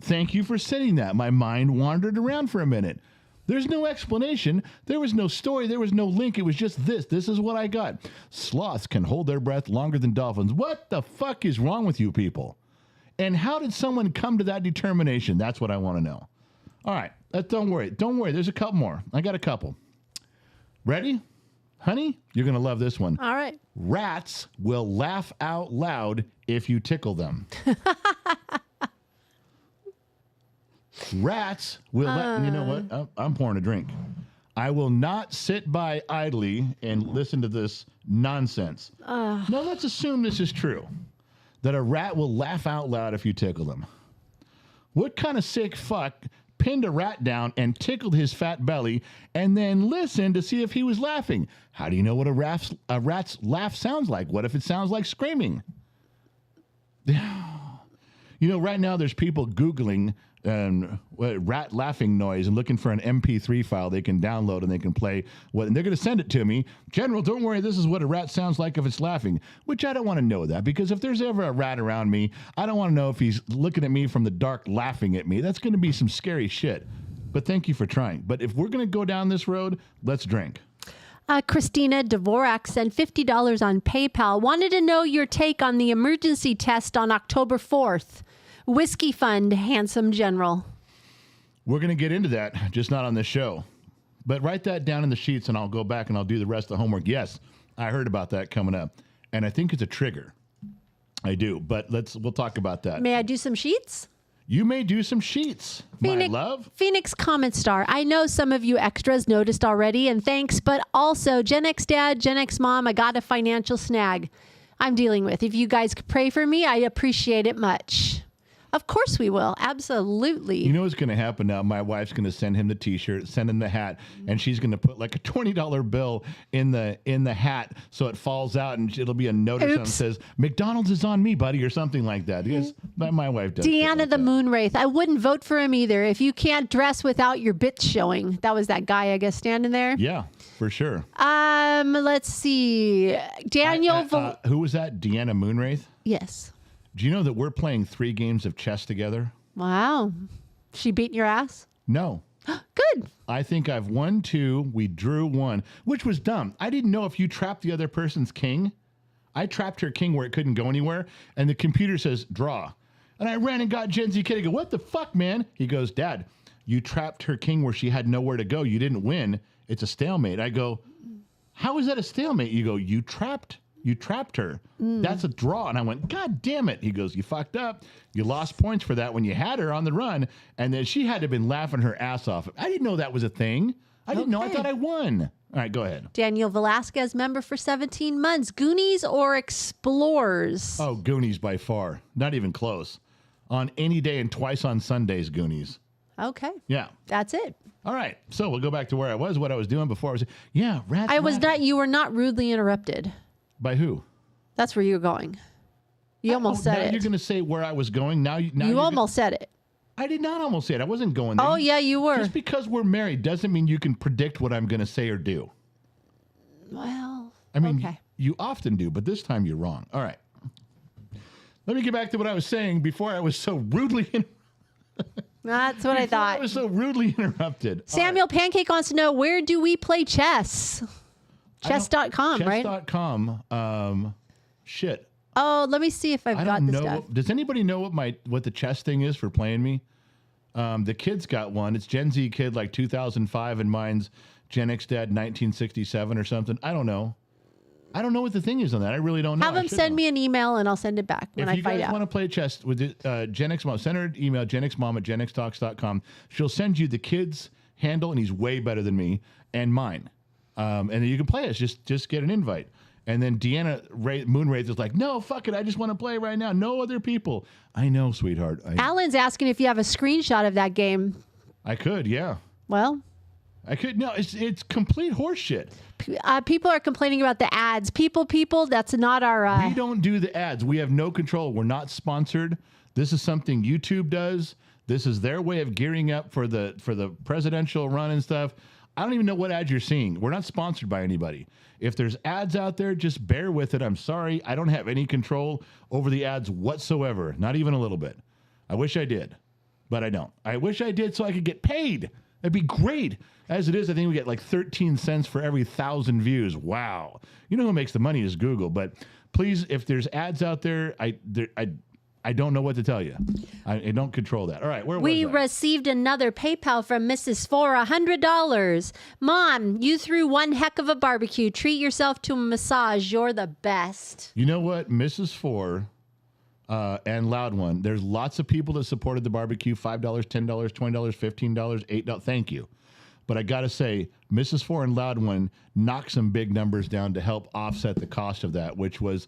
Thank you for saying that. My mind wandered around for a minute. There's no explanation. There was no story. There was no link. It was just this. This is what I got. Sloths can hold their breath longer than dolphins. What the fuck is wrong with you people? And how did someone come to that determination? That's what I want to know. All right. Don't worry. Don't worry. There's a couple more. I got a couple. Ready? Honey, you're going to love this one. All right. Rats will laugh out loud if you tickle them. Rats will you know what? I'm pouring a drink. I will not sit by idly and listen to this nonsense. Now, let's assume this is true. That a rat will laugh out loud if you tickle them. What kind of sick fuck pinned a rat down and tickled his fat belly and then listened to see if he was laughing? How do you know what a rat's laugh sounds like? What if it sounds like screaming? You know, right now there's people Googling rat laughing noise and looking for an MP3 file they can download and they can play. And they're going to send it to me. General, don't worry, this is what a rat sounds like if it's laughing, which I don't want to know that, because if there's ever a rat around me, I don't want to know if he's looking at me from the dark laughing at me. That's going to be some scary shit. But thank you for trying. But if we're going to go down this road, let's drink. Christina Dvorak sent $50 on PayPal. Wanted to know your take on the emergency test on October 4th. Whiskey Fund, handsome general. We're going to get into that, just not on this show. But write that down in the sheets, and I'll go back and I'll do the rest of the homework. Yes, I heard about that coming up, and I think it's a trigger. I do, but we'll talk about that. May I do some sheets? You may do some sheets, my love. Phoenix Comment Star. I know some of you extras noticed already, and thanks, but also Gen X Dad, Gen X Mom, I got a financial snag I'm dealing with. If you guys could pray for me, I appreciate it much. Of course we will. Absolutely. You know what's going to happen now? My wife's going to send him the T-shirt, send him the hat, and she's going to put like a $20 bill in the hat so it falls out, and it'll be a note or something that says "McDonald's is on me, buddy" or something like that. Because my wife does. Deanna like the that. Moonwraith. I wouldn't vote for him either. If you can't dress without your bits showing, that was that guy, I guess, standing there. Yeah, for sure. Let's see. Daniel. Who was that? Deanna Moonwraith. Yes. Do you know that we're playing 3 games of chess together? Wow. She beating your ass? No. Good. I think I've won 2. We drew 1, which was dumb. I didn't know if you trapped the other person's king. I trapped her king where it couldn't go anywhere, and the computer says draw. And I ran and got Gen Z kid. I go, what the fuck, man? He goes, Dad, you trapped her king where she had nowhere to go. You didn't win. It's a stalemate. I go, how is that a stalemate? You go, you trapped her. That's a draw. And I went, God damn it. He goes, you fucked up. You lost points for that when you had her on the run. And then she had to have been laughing her ass off. I didn't know that was a thing. I didn't know. I thought I won. All right, go ahead. Daniel Velasquez, member for 17 months. Goonies or Explorers? Oh, Goonies by far. Not even close. On any day and twice on Sundays, Goonies. Okay. Yeah. That's it. All right. So we'll go back to where I was, what I was doing before. You were not rudely interrupted. By who? That's where you were going. You almost said it. You're going to say where I was going. Now you almost said it. I did not almost say it. I wasn't going there. Oh, yeah, you were. Just because we're married doesn't mean you can predict what I'm going to say or do. Well, I mean, okay. You often do, but this time you're wrong. All right. Let me get back to what I was saying before I was so rudely That's what I thought. I was so rudely interrupted. Samuel Pancake wants to know, where do we play chess? Chess.com, right? Chess.com. Shit. Oh, let me see if I've got the stuff. Does anybody know what the chess thing is for playing me? The kids got one. It's Gen Z kid like 2005 and mine's Gen X dad 1967 or something. I don't know. I don't know what the thing is on that. I really don't know. Have them send me an email and I'll send it back when I find out. If you guys want to play chess with Gen X Mom, send her an email, genxmom@genxtalks.com. She'll send you the kid's handle, and he's way better than me and mine. And then you can play us. Just get an invite. And then Deanna Moonwraith is like, no, fuck it. I just want to play right now. No other people. I know, sweetheart. Alan's asking if you have a screenshot of that game. I could, yeah. Well, I could. No, it's complete horseshit. People are complaining about the ads. People, that's not our... We don't do the ads. We have no control. We're not sponsored. This is something YouTube does. This is their way of gearing up for the presidential run and stuff. I don't even know what ads you're seeing. We're not sponsored by anybody. If there's ads out there, just bear with it. I'm sorry. I don't have any control over the ads whatsoever. Not even a little bit. I wish I did, but I don't. I wish I did so I could get paid. That'd be great. As it is, I think we get like 13 cents for every 1,000 views. Wow. You know who makes the money is Google. But please, if there's ads out there, I don't know what to tell you. I don't control that. All right, we received another PayPal from Mrs. For $100. Mom, you threw one heck of a barbecue. Treat yourself to a massage. You're the best. You know what, Mrs. For and Loud One. There's lots of people that supported the barbecue. $5, $10, $20, $15, $8. Thank you. But I got to say, Mrs. For and Loud One knocked some big numbers down to help offset the cost of that, which was...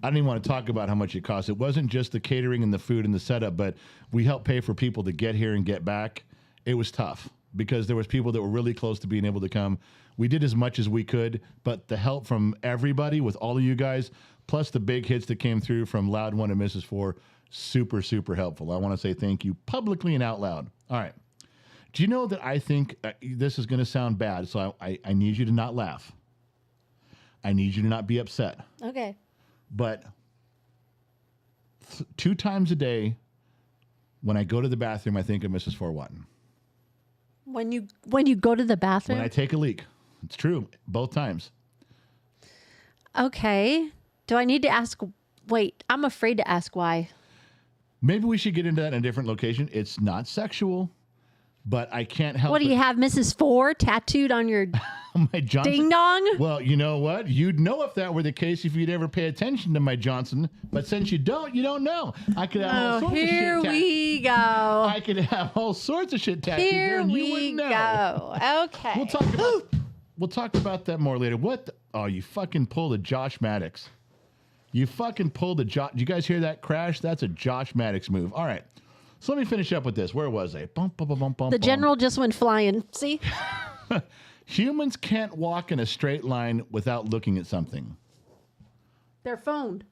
I don't even want to talk about how much it cost. It wasn't just the catering and the food and the setup, but we helped pay for people to get here and get back. It was tough because there was people that were really close to being able to come. We did as much as we could, but the help from everybody with all of you guys, plus the big hits that came through from Loud One and Mrs. For, super, super helpful. I want to say thank you publicly and out loud. All right. Do you know that I think this is going to sound bad, so I need you to not laugh. I need you to not be upset. Okay. But 2 times a day, when I go to the bathroom, I think of Mrs. For Watton. When you go to the bathroom? When I take a leak. It's true. Both times. Okay. Do I need to ask? Wait, I'm afraid to ask why. Maybe we should get into that in a different location. It's not sexual, but I can't help it. What do you have, Mrs. For tattooed on your... My Johnson. Ding dong. Well, you know what? You'd know if that were the case if you'd ever pay attention to my Johnson. But since you don't know. I could have all sorts of shit Here we go. I could have all sorts of shit tattooed there, and you wouldn't know. Go. Okay. We'll talk about that more later. What? Oh, you fucking pulled a Josh Maddox. You fucking pulled a Josh. Did you guys hear that crash? That's a Josh Maddox move. All right. So let me finish up with this. Where was I? The general just went flying. See? Humans can't walk in a straight line without looking at something. Their phone.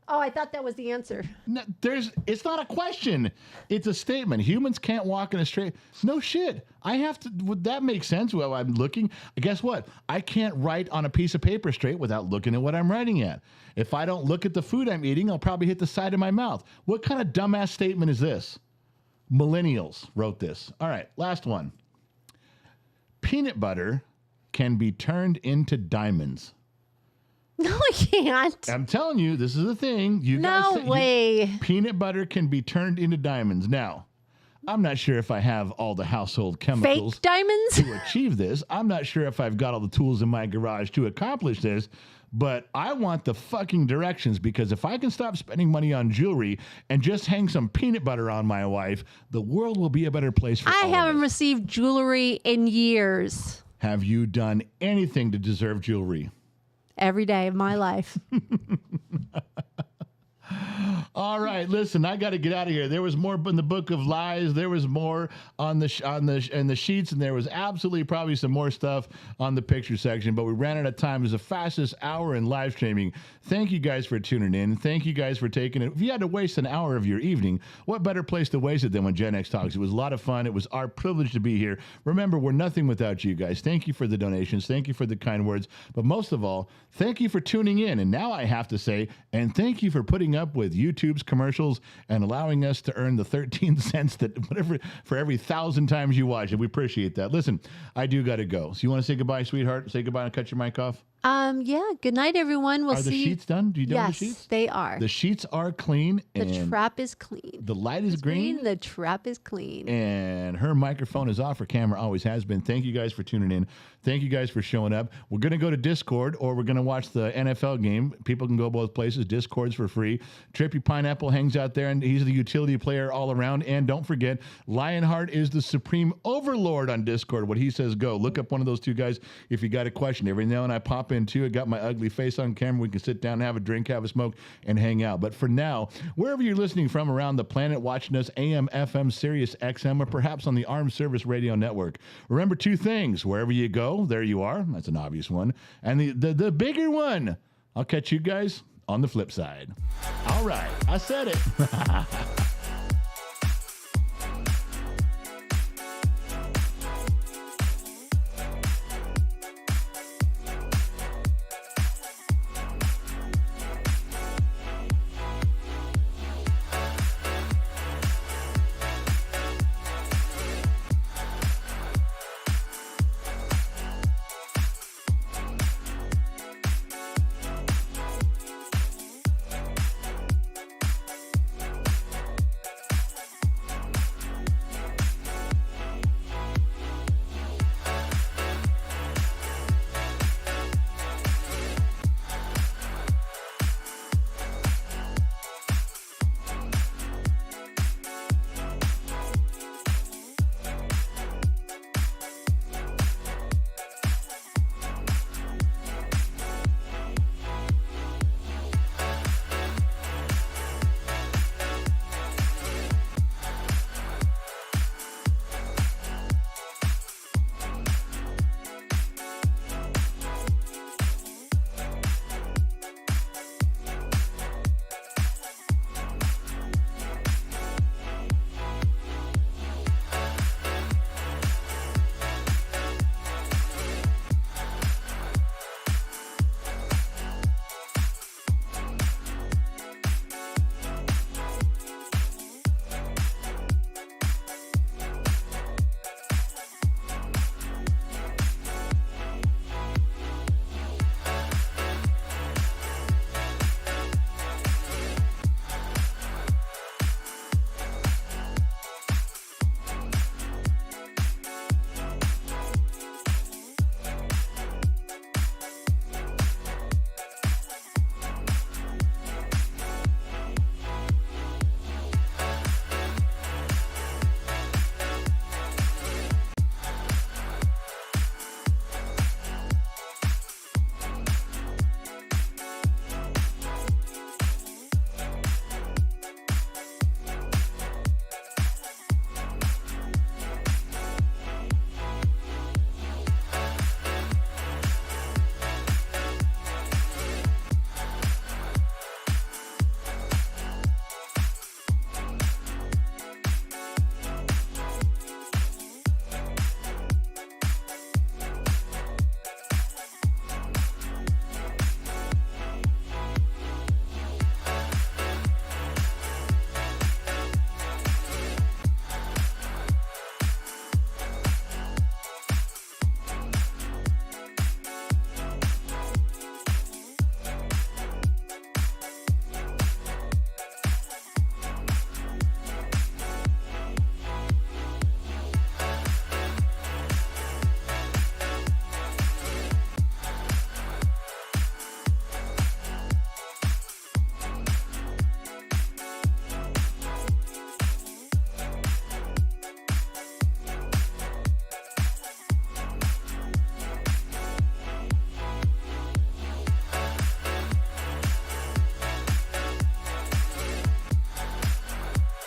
Oh, I thought that was the answer. No, it's not a question. It's a statement. Humans can't walk in a straight. No shit. I have to. Would that make sense? Well, I'm looking. Guess what? I can't write on a piece of paper straight without looking at what I'm writing at. If I don't look at the food I'm eating, I'll probably hit the side of my mouth. What kind of dumbass statement is this? Millennials wrote this. All right, last one. Peanut butter can be turned into diamonds. No, I can't. I'm telling you, this is the thing. No way. Peanut butter can be turned into diamonds. Now, I'm not sure if I have all the household chemicals Fake diamonds to achieve this. I'm not sure if I've got all the tools in my garage to accomplish this, but I want the fucking directions, because if I can stop spending money on jewelry and just hang some peanut butter on my wife, the world will be a better place for all I of haven't us. received jewelry in years. Have you done anything to deserve jewelry? Every day of my life. All right, listen, I got to get out of here. There was more in the book of lies. There was more on the sheets, and there was absolutely probably some more stuff on the picture section. But we ran out of time. It was the fastest hour in live streaming. Thank you guys for tuning in. Thank you guys for taking it. If you had to waste an hour of your evening, what better place to waste it than when Gen X Talks? It was a lot of fun. It was our privilege to be here. Remember, we're nothing without you guys. Thank you for the donations. Thank you for the kind words. But most of all, thank you for tuning in. And now I have to say, and thank you for putting up with YouTube's commercials and allowing us to earn the 13 cents that whatever for every 1,000 times you watch it. We appreciate that. Listen, I do got to go. So you want to say goodbye, sweetheart? Say goodbye and cut your mic off? Yeah. Good night, everyone. We'll Are see. the sheets done? Do you done Yes, the sheets? they are. The sheets are clean. The And trap is clean. the light is green. The trap is clean. And her microphone is off. Her camera always has been. Thank you guys for tuning in. Thank you guys for showing up. We're going to go to Discord, or we're going to watch the NFL game. People can go both places. Discord's for free. Trippy Pineapple hangs out there, and he's the utility player all around. And don't forget, Lionheart is the supreme overlord on Discord. What he says, go. Look up one of those two guys if you got a question. Every now and I pop in, too. I got my ugly face on camera. We can sit down, have a drink, have a smoke, and hang out. But for now, wherever you're listening from around the planet, watching us AM, FM, Sirius XM, or perhaps on the Armed Service Radio Network, remember two things. Wherever you go, there you are. That's an obvious one. And the bigger one, I'll catch you guys on the flip side. All right. I said it.